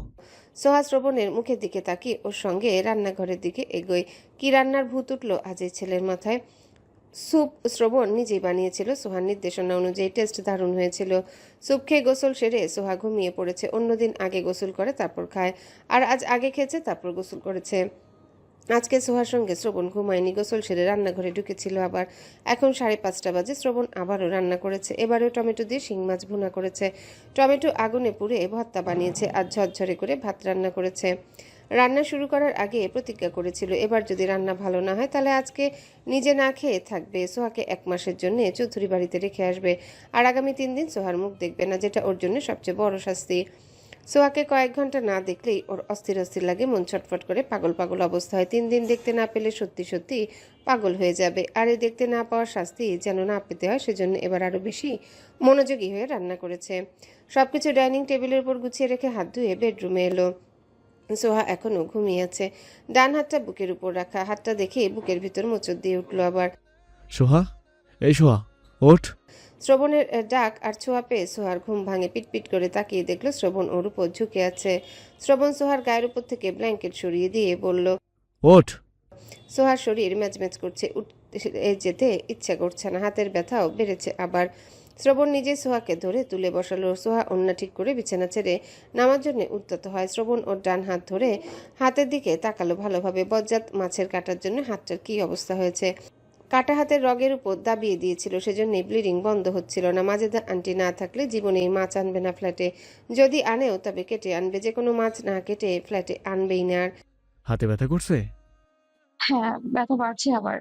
C: সোহা শ্রবণের মুখের দিকে তাকিয়ে ওর সঙ্গে রান্নাঘরের দিকে এগোয়। কি রান্নার ভূত উঠল আজ এই ছেলের মাথায়। স্যুপ শ্রবণ নিজেই বানিয়েছিল। সোহার নির্দেশনা অনুযায়ী টেস্ট দারুণ হয়েছিল। স্যুপ খেয়ে গোসল সেরে সোহা ঘুমিয়ে পড়েছে। অন্যদিন আগে গোসল করে তারপর খায়, আর আজ আগে খেয়েছে তারপর গোসল করেছে। আজকে সোহার সঙ্গে শ্রবণ ঘুমায়নি, গোসল সেরে রান্নাঘরে ঢুকেছিল আবার। এখন 5:30 বাজে। শ্রবণ আবারও রান্না করেছে, এবারেও টমেটো দিয়ে শিং মাছ ভুনা করেছে। টমেটো আগুনে পুড়ে ভর্তা বানিয়েছে, আর ঝরঝরে করে ভাত রান্না করেছে। রান্না শুরু করার আগে প্রতিজ্ঞা করেছিল এবার যদি রান্না ভালো না হয় তাহলে আজকে নিজে না খেয়ে থাকবে। সোহাকে 1 মাসের জন্য চৌধুরী বাড়িতে রেখে আসবে, আর আগামী 3 দিন সোহার মুখ দেখবে না, যেটা ওর জন্য সবচেয়ে বড় শাস্তি। সোহাকে কয়েক ঘন্টা না দেখলেই ওর অস্থির অস্থির লাগে, মন ছটফট করে, পাগল পাগল অবস্থা হয়। 3 দিন দেখতে না পেলে সত্যি সত্যি পাগল হয়ে যাবে। আর এই দেখতে না পাওয়ার শাস্তি যেন না পেতে হয়, সেজন্য এবার আরও বেশি মনোযোগী হয়ে রান্না করেছে। সবকিছু ডাইনিং টেবিলের উপর গুছিয়ে রেখে হাত ধুয়ে বেডরুমে এলো। সোহা এখনও ঘুমিয়ে আছে, ডান হাতটা বুকের উপর রাখা। হাতটা দেখে বুকের ভিতর মোচড় দিয়ে উঠল আবার।
A: সোহা, এই সোহা, ওঠ।
C: শ্রবণের ডাক আর ছোঁয়া পেয়ে সোহার ঘুম ভাঙে। পিটপিট করে তাকিয়ে দেখলো শ্রবণ ওর উপর ঝুঁকে আছে। শ্রবণ সোহার গায়ের উপর থেকে ব্ল্যাঙ্কেট সরিয়ে দিয়ে বলল,
A: ওঠ।
C: সোহার শরীর ম্যাচম্যাচ করছে, উঠতে যেতে ইচ্ছা করছে না, হাতের ব্যথাও বেড়েছে আবার। শ্রবণ নিজে সোহাকে ধরে তুলে বসালো। সোহা ওন্না ঠিক করে বিছানা ছেড়ে নামার জন্য উদ্যত হয়। শ্রবণ ওর ডান হাত ধরে হাতের দিকে তাকালো ভালোভাবে। বজ্জাত মাছের কাটার জন্য হাতটার কি অবস্থা হয়েছে। কাটা হাতের রগের উপর দাবিয়ে দিয়েছিল, সেজন্যই ব্লিডিং বন্ধ হচ্ছিল না। মাজেদা আন্টি না থাকলে জীবনেই মাছ আনবে না ফ্ল্যাটে, যদি আনেও তবে কেটে আনবে, যে কোনো মাছ না কেটে ফ্ল্যাটে আনবেই না। আর
A: হাতে ব্যথা করছে?
E: হ্যাঁ, ব্যথা বাড়ছে আবার।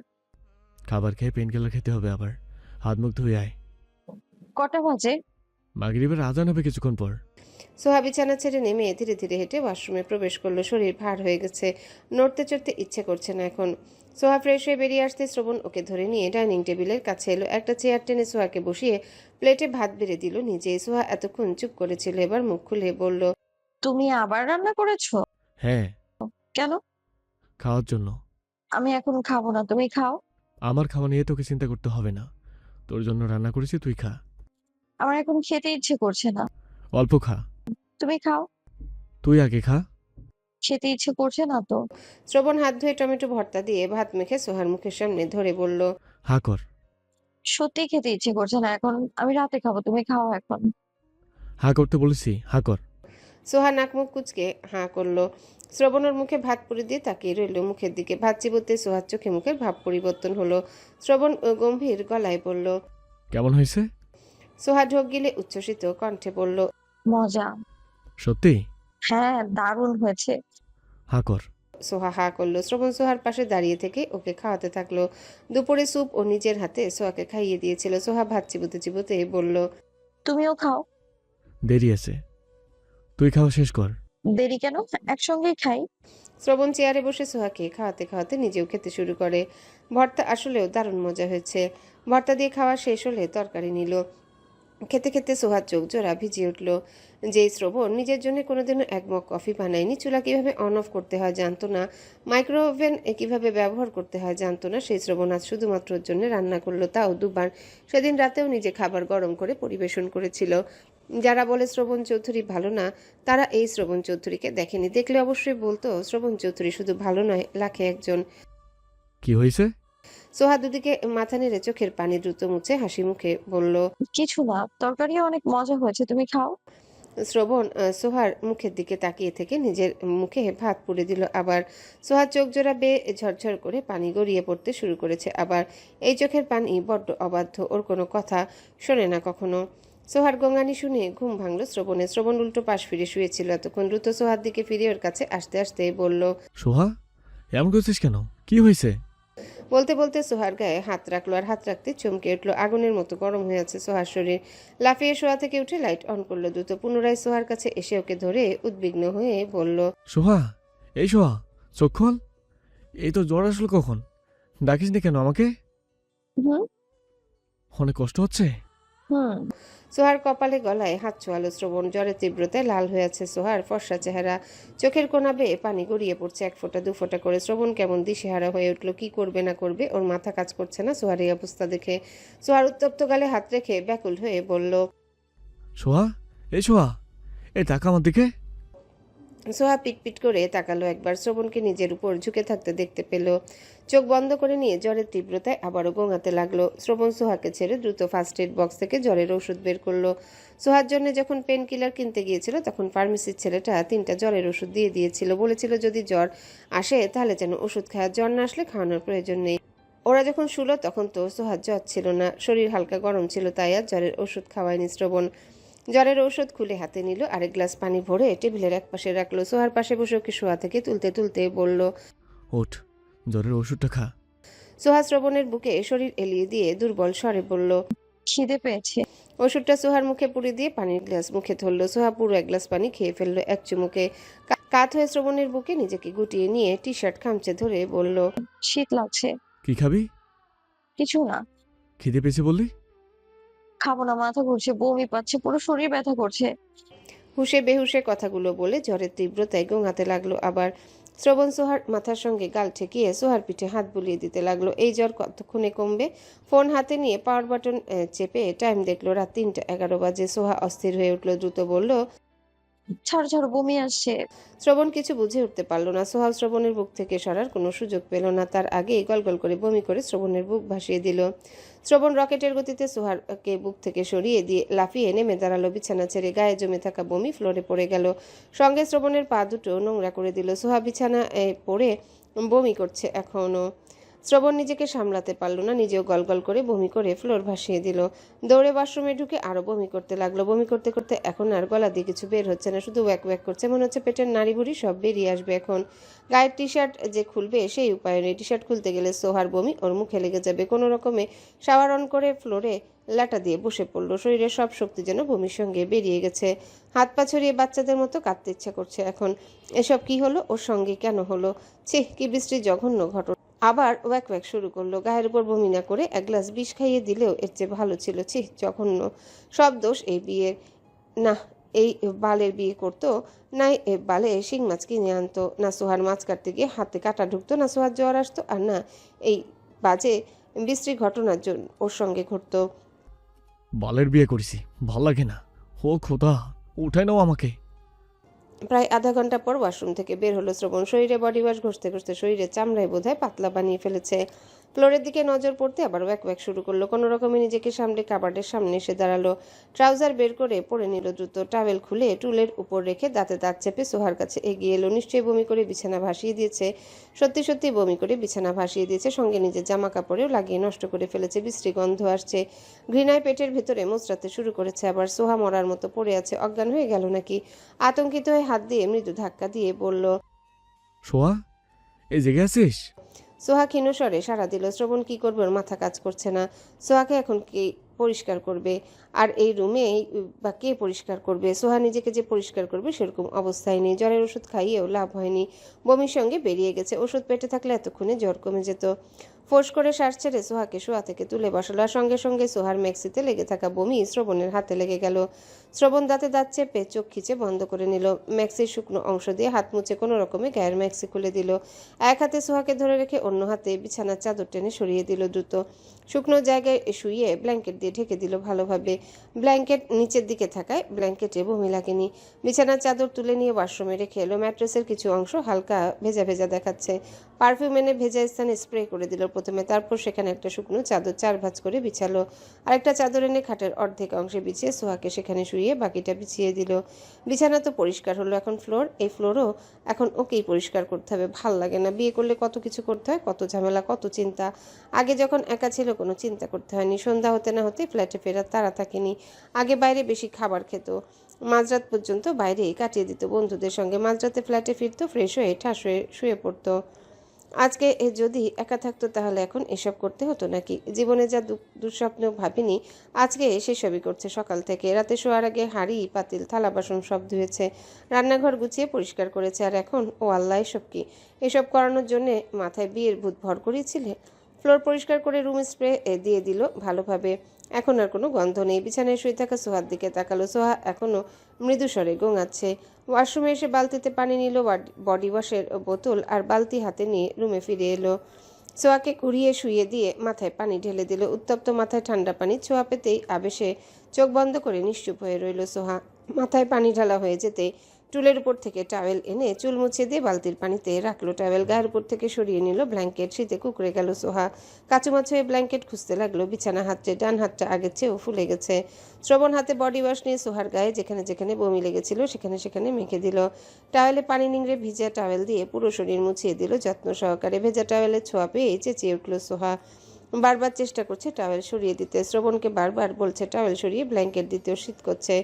A: খাবার খেয়ে পেন কিলার খেতে হবে আবার। হাত মুখ ধুয়ে আয়।
E: কটা বাজে?
A: মাগরিবের আজান হবে কিছুক্ষণ পর।
C: সোহা বিছানা ছেড়ে নেমে ধীরে ধীরে হেঁটে ওয়াশরুমে প্রবেশ করলো। শরীর ভার হয়ে গেছে, নড়তে চড়তে ইচ্ছে করছে না এখন। সোহা ফ্রেশ হয়ে বেরিয়ে আসতে শ্রবণ ওকে ধরে নিয়ে ডাইনিং টেবিলের কাছে এলো। একটা চেয়ার টেনে সোহাকে বসিয়ে প্লেটে ভাত বেড়ে দিল নিজে। সোহা এতক্ষণ চুপ করেছিল, এবার মুখ খুলে বলল,
E: তুমি আবার রান্না করেছো?
A: হ্যাঁ,
E: কেন?
A: খাওয়ার জন্য।
E: আমি এখন খাবো না, তুমি খাও।
A: আমার খাওয়া নিয়ে তোকে চিন্তা করতে হবে না, তোর জন্য রান্না করেছি, তুই খা।
E: আমার এখন খেতে ইচ্ছে করছে না।
A: অল্প খা।
E: তুমি খাও।
A: তুই আগে খা।
E: খেতে ইচ্ছে করছে না তো।
C: শ্রবণ হাত ধুয়ে টমেটো ভর্তা দিয়ে ভাত মেখে সোহার মুখের সামনে ধরে বলল,
A: হা কর।
E: সত্যি খেতে ইচ্ছে করছে না এখন, আমি রাতে খাবো, তুমি খাও এখন।
A: হা করতে বলেছি, হা কর।
C: সোহা নাক মুখ কুচকে হাঁ করলো। শ্রবণের মুখে ভাত পুরি দিয়ে তাকিয়ে রইল মুখের দিকে। ভাত চিবোতে সোহার চোখে মুখের ভাব পরিবর্তন হলো। শ্রবণ গম্ভীর গলায় বলল,
A: কেমন হয়েছে?
C: সোহা ঢোক গিলে উচ্ছ্বসিত কণ্ঠে বলল,
E: মজা।
A: সত্যি?
E: হ্যাঁ, দারুণ হয়েছে।
A: হা কর।
C: সোহা হা করলো। শ্রবণ সোহার পাশে দাঁড়িয়ে থেকে ওকে খাওয়াতে থাকলো। দুপুরে স্যুপ ও নিজের হাতে সোহাকে খাইয়ে দিয়েছিল। সোহা ভাত চিবোতে চিবোতে বলল,
E: তুমিও খাও।
A: দেরি আছে, তুই খাওয়া শেষ কর।
E: দেরি কেন, একসঙ্গেই খাই।
C: শ্রবণ চেয়ারে বসে সোহাকে খাওয়াতে খাওয়াতে নিজেও খেতে শুরু করে। ভর্তা আসলেও দারুণ মজা হয়েছে। ভর্তা দিয়ে খাওয়া শেষ হলে তরকারি নিল। খেতে খেতে সোহার চোখ জোড়া ভিজিয়ে উঠল। যেই শ্রবণ নিজের জন্য কোনোদিনও এক মগ কফি বানায়নি, চুলা কিভাবে অন অফ করতে হয় জানতো না, মাইক্রোওভেন কিভাবে ব্যবহার করতে হয় জানতো না, সেই শ্রবণ আজ শুধুমাত্র ওর জন্য রান্না করলো, তাও 2 বার। সেদিন রাতেও নিজে খাবার গরম করে পরিবেশন করেছিল। যারা বলে শ্রবণ চৌধুরী ভালো না, তারা এই শ্রবণ চৌধুরীকে দেখেনি, দেখলে অবশ্যই বলতো শ্রবণ চৌধুরী শুধু ভালো নয়, লাখে একজন।
A: কি হয়েছে?
C: সোহা দুদিকে মাথা নেড়ে চোখের পানি দ্রুত মুছে হাসি মুখে বলল,
E: কিছু না, তরকারিও অনেক মজা হয়েছে, তুমি খাও।
C: শ্রবণ সোহার মুখের দিকে তাকিয়ে থেকে নিজের মুখে ভাত পুড়ে দিল আবার। সোহার চোখ জোড়া বেয়ে ঝরঝর করে পানি গড়িয়ে পড়তে শুরু করেছে আবার। এই চোখের পানি বড্ড অবাধ্য, ওর কোনো কথা শোনে না কখনো। সোহার গঙ্গানি শুনে ঘুম ভাঙল শ্রবণের। শ্রবণ উল্টো পাশ ফিরে শুয়েছিল এতক্ষণ। দ্রুত সোহার দিকে ফিরে ওর কাছে আসতে আসতে বলল,
A: সোহা, এমন করছিস কেন? কি হয়েছে?
C: বলতে বলতে সোহার গায়ে হাত রাখলো, আর হাত রাখতে চমকে উঠলো। আগুনের মতো গরম হয়ে আছে সোহার শরীর। লাফিয়ে শোয়া থেকে উঠে লাইট অন করলো দ্রুত। পুনরায় সোহার কাছে এসে ওকে ধরে উদ্বিগ্ন হয়ে বলল,
A: সোহা, এই সোহা, চোখ খোল। এই তো জ্বর আসলো কখন? ডাকিসনি কেন আমাকে?
E: হুম
A: অনেক কষ্ট হচ্ছে?
E: হুম
C: সোহার কপালে গলায় হাত ছোঁয়ালো শ্রবণ। জ্বরের তীব্রতায় লাল হয়ে আছে সোহার ফর্সা চেহারা। চোখের কোনা বেয়ে পানি গড়িয়ে পড়ছে 1 ফোঁটা 2 ফোঁটা করে। শ্রবণ কেমন দিশেহারা হয়ে উঠল, কি করবে না করবে ওর মাথা কাজ করছে না সোহার এই অবস্থা দেখে। সোহার উত্তপ্ত গালে হাত রেখে ব্যাকুল হয়ে বলল,
A: সোহা, এই সোহা, এই টাকা আমার দিকে।
C: সোহা পিটপিট করে তাকালো একবার। শ্রবণকে নিজের উপর ঝুঁকে থাকতে দেখতে পেল। চোখ বন্ধ করে নিয়ে জ্বরের তীব্রতায় আবারও গোঙাতে লাগলো। শ্রবণ সোহাকে ছেড়ে দ্রুত ফার্স্ট এড বক্স থেকে জ্বরের ওষুধ বের করলো। সোহার জন্য যখন পেন কিলার কিনতে গিয়েছিল তখন ফার্মেসির ছেলেটা 3টা জ্বরের ওষুধ দিয়ে দিয়েছিল। বলেছিল যদি জ্বর আসে তাহলে যেন ওষুধ খায়, জ্বর না আসলে খাওয়ানোর প্রয়োজন নেই। ওরা যখন শুলো তখন তো সোহার জ্বর ছিল না, শরীর হালকা গরম ছিল, তাই আর জ্বরের ওষুধ খাওয়ায়নি শ্রবণ। জ্বরের ঔষধ খুলে হাতে নিল, আরেক গ্লাস পানি ভরে টেবিলের এক পাশে রাখলো। সোহার পাশে বসে ওকে শোয়া থেকে তুলতে তুলতে বলল,
A: ওঠ, জ্বরের ওষুধটা খা।
C: সোহা শ্রবণের বুকে শরীর এলিয়ে দিয়ে দুর্বল স্বরে বলল।
E: খিদে পেয়েছে।
C: ওষুধটা সোহার মুখে পুড়ে দিয়ে পানির গ্লাস মুখে ধরল। সোহা পুরো এক গ্লাস পানি খেয়ে ফেললো এক চুমুকে। কাত হয়ে শ্রবণের বুকে নিজেকে গুটিয়ে নিয়ে টি শার্ট খামচে ধরে বলল,
E: শীত লাগছে।
A: কি খাবি?
E: কিছু না,
A: খিদে পেয়েছে বললি?
E: খাবো না, মাথা ঘুরছে, বমি পাচ্ছে, পুরো শরীর ব্যথা করছে।
C: হুশে বেহুশে কথাগুলো বলে জ্বরের তীব্রতায় গোঙাতে লাগলো। আবার শ্রবণ সোহার মাথার সঙ্গে গাল ঠেকিয়ে সোহার পিঠে হাত বুলিয়ে দিতে লাগলো। এই জ্বর কতক্ষণে কমবে? ফোন হাতে নিয়ে পাওয়ার বাটন চেপে টাইম দেখলো, রাত 3:11 বাজে। সোহা অস্থির হয়ে উঠলো, দ্রুত বলল,
E: ছাড়ো ছাড়ো, বমি আসছে।
C: শ্রবণ কিছু বুঝে উঠতে পারলো না। সোহা শ্রবণের বুক থেকে সরার কোনো সুযোগ পেল না, তার আগেই গলগল করে বমি করে শ্রবণের বুক ভাসিয়ে দিল। শ্রবণ রকেটের গতিতে সোহারকে বুক থেকে সরিয়ে দিয়ে লাফিয়ে নেমে দাঁড়ালো। বিছানা ছেড়ে গায়ে জমে থাকা বমি ফ্লোরে পড়ে গেল, সঙ্গে শ্রবণের পা দুটো নোংরা করে দিল। সোহা বিছানায় পড়ে বমি করছে এখনও। শ্রবণ নিজেকে সামলাতে পারল না, নিজেও গলগল করে বমি করে ফ্লোর ভাসিয়ে দিল। দৌড়ে ওয়াশরুমে ঢুকে আরো বমি করতে লাগলো। বমি করতে করতে এখন আর গলা দিয়ে কিছু বের হচ্ছে না, শুধু ওয়াক ওয়াক করছে, মনে হচ্ছে পেটের নাড়ি ভুড়ি সব বেরিয়ে আসবে এখন। গায়ের টি শার্ট যে খুলবে সেই উপায় নেই, টি শার্ট খুলতে গেলে সোহার বমি ওর মুখে লেগে যাবে। কোনো রকমে শাওয়ার অন করে ফ্লোরে লাটা দিয়ে বসে পড়লো। শরীরের সব শক্তি যেন বমির সঙ্গে বেরিয়ে গেছে, হাত পা ছড়িয়ে বাচ্চাদের মতো কাঁদতে ইচ্ছা করছে এখন। এসব কি হলো? ওর সঙ্গে কেন হলো? ছি, কি বৃষ্টির জঘন্য ঘটনা। আবার ওয়াক ওয়াক শুরু করলো। গায়ের উপর বমি না করে এক গ্লাস বিষ খাইয়ে দিলেও এর চেয়ে ভালো ছিল। ছি, জঘন্য। সব দোষ এই বিয়ের। না এই বালের বিয়ে করতো, না এ বালে শিং মাছ কিনে আনতো, না সোহার মাছ কাটতে গিয়ে হাতে কাটা ঢুকতো, না সোহার জ্বর আসতো, আর না এই বাজে বিশ্রী ঘটনার জন্য ওর সঙ্গে ঘটতো।
A: বালের বিয়ে করেছি, ভাল লাগে না। ও খোদা, উঠাই নাও আমাকে।
C: প্রায় আধা ঘন্টা পর ওয়াশরুম থেকে বের হলো শ্রবণ। শরীরে বডি ওয়াশ ঘষতে ঘষতে শরীরের চামড়ায় বোধহয় পাতলা বানিয়ে ফেলেছে। ফ্লোরের দিকে নজর পড়তে আবার ওয়াক ওয়াক শুরু করলো। কোনো রকমে নিজেকে সামলে কাবার্ডের সামনে এসে দাঁড়ালো। ট্রাউজার বের করে পরে নিল দ্রুত। টাওয়েল খুলে টুলের উপর রেখে দাঁতে দাঁত চেপে সোহার কাছে এগিয়ে এলো। নিশ্চয়ই বমি করে বিছানা ভাসিয়ে দিয়েছে, সত্যি সত্যি বমি করে বিছানা ভাসিয়ে দিয়েছে, সঙ্গে নিজের জামা কাপড়েও লাগিয়ে নষ্ট করে ফেলেছে। বিশ্রী গন্ধ আসছে, ঘৃণায় পেটের ভেতরে মোচড়াতে শুরু করেছে। আবার সোহা মরার মতো পড়ে আছে, অজ্ঞান হয়ে গেল নাকি? আতঙ্কিত হয়ে হাত দিয়ে মৃদু ধাক্কা দিয়ে বলল,
A: সোয়া, এই জেগে আছিস?
C: সোহা ক্ষীণস্বরে সাড়া দিল। শ্রবণ কি করবে, ওর মাথা কাজ করছে না। সোহাকে এখন কে পরিষ্কার করবে? আর এই রুমে বা কে পরিষ্কার করবে? সোহা নিজেকে যে পরিষ্কার করবে সেরকম অবস্থায় নেই। জ্বরের ওষুধ খাইয়েও লাভ হয়নি, বমির সঙ্গে বেরিয়ে গেছে। ওষুধ পেটে থাকলে এতক্ষণে জ্বর কমে যেত। ফোঁস করে শ্বাস ছেড়ে সোহাকে শোয়া থেকে তুলে বসালো, আর সঙ্গে সঙ্গে সোহার ম্যাক্সিতে লেগে থাকা বমি শ্রবণের হাতে লেগে গেল। শ্রবণ দাঁতে দাঁত চেপে চোখ খিচে বন্ধ করে নিল। ম্যাক্সির শুকনো অংশ দিয়ে হাত মুছে কোনো রকমে গায়ের ম্যাক্সি খুলে দিল। এক হাতে সোহাকে ধরে রেখে অন্য হাতে বিছানার চাদর টেনে সরিয়ে দিল দ্রুত। শুকনো জায়গায় শুইয়ে ব্ল্যাঙ্কেট দিয়ে ঢেকে দিল ভালোভাবে। ব্ল্যাঙ্কেট নিচের দিকে থাকায় ব্ল্যাঙ্কেটে বমি লাগেনি। বিছানার চাদর তুলে নিয়ে ওয়াশরুমে রেখে এলো। ম্যাট্রেসের কিছু অংশ হালকা ভেজা ভেজা দেখাচ্ছে। পারফিউম এনে ভেজা স্থানে স্প্রে করে দিল প্রথমে, তারপর সেখানে একটা শুকনো চাদর 4 ভাঁজ করে বিছালো। আরেকটা চাদর এনে খাটের অর্ধেক অংশে বিছিয়ে সোহাকে সেখানে শুইয়ে বাকিটা বিছিয়ে দিল। বিছানা তো পরিষ্কার হলো, এখন ফ্লোর, এই ফ্লোরও এখন ওকেই পরিষ্কার করতে হবে। ভাল লাগে না, বিয়ে করলে কত কিছু করতে হয়, কত ঝামেলা, কত চিন্তা। আগে যখন একা ছিল কোনো চিন্তা করতে হয়নি। সন্ধ্যা হতে না হতে ফ্ল্যাটে ফেরার তাড়া থাকেনি। আগে বাইরে বেশি খাবার খেত, মাঝরাত পর্যন্ত বাইরেই কাটিয়ে দিত বন্ধুদের সঙ্গে। মাঝরাতে ফ্ল্যাটে ফিরতো, ফ্রেশ হয়ে ঠাস হয়ে শুয়ে পড়তো। আজকে যদি একা থাকতো তাহলে এখন এসব করতে হতো নাকি? জীবনে যা দুঃস্বপ্ন ভাবিনি আজকে সেসবই করছে সকাল থেকে। রাতে শোয়ার আগে হাঁড়ি পাতিল থালা বাসন সব ধুয়েছে, রান্নাঘর গুছিয়ে পরিষ্কার করেছে। আর এখন ও আল্লাহ, এসব কি? এসব করানোর জন্যে মাথায় বিয়ের ভূত ভর করিয়েছিলে? ফ্লোর পরিষ্কার করে রুম স্প্রে দিয়ে দিল ভালোভাবে। এখন আর কোনো গন্ধ নেই। বিছানায় শুয়ে থাকা সোহার দিকে তাকালো। সোহা এখনও মৃদুস্বরে গোঙাচ্ছে। ওয়াশরুমে এসে বালতিতে পানি নিল, বডি ওয়াশের বোতল আর বালতি হাতে নিয়ে রুমে ফিরে এলো। সোহাকে কুড়িয়ে শুইয়ে দিয়ে মাথায় পানি ঢেলে দিল। উত্তপ্ত মাথায় ঠান্ডা পানি ছোঁয়া পেতেই আবেশে চোখ বন্ধ করে নিশ্চুপ হয়ে রইল সোহা। মাথায় পানি ঢালা হয়ে যেতে টুলের উপর থেকে টাওয়েল এনে চুল মুছিয়ে দিয়ে বালতির পানিতে রাখলো টাওয়েল। গায়ের উপর থেকে সরিয়ে নিল ব্ল্যাঙ্কেট। শীতে কুঁকড়ে গেল সোহা। কাচুমাচু হয়ে ব্ল্যাঙ্কেট খুঁজতে লাগলো। বিছানা হাতড়ে ডান হাতটা আগের চেয়েও ফুলে গেছে। শ্রবণ হাতে বডি ওয়াশ নিয়ে সোহার গায়ে যেখানে যেখানে বমি লেগেছিল সেখানে সেখানে মেখে দিল। টাওয়েলে পানি নিংড়ে ভিজা টাওয়েল দিয়ে পুরো শরীর মুছিয়ে দিল যত্ন সহকারে। ভেজা টাওয়েলের ছোঁয়া পেয়ে চেঁচিয়ে উঠল সোহা। বারবার চেষ্টা করছে টাওয়েল সরিয়ে দিতে। শ্রবণকে বারবার বলছে টাওয়েল সরিয়ে ব্ল্যাঙ্কেট দিতেও শীত করছে।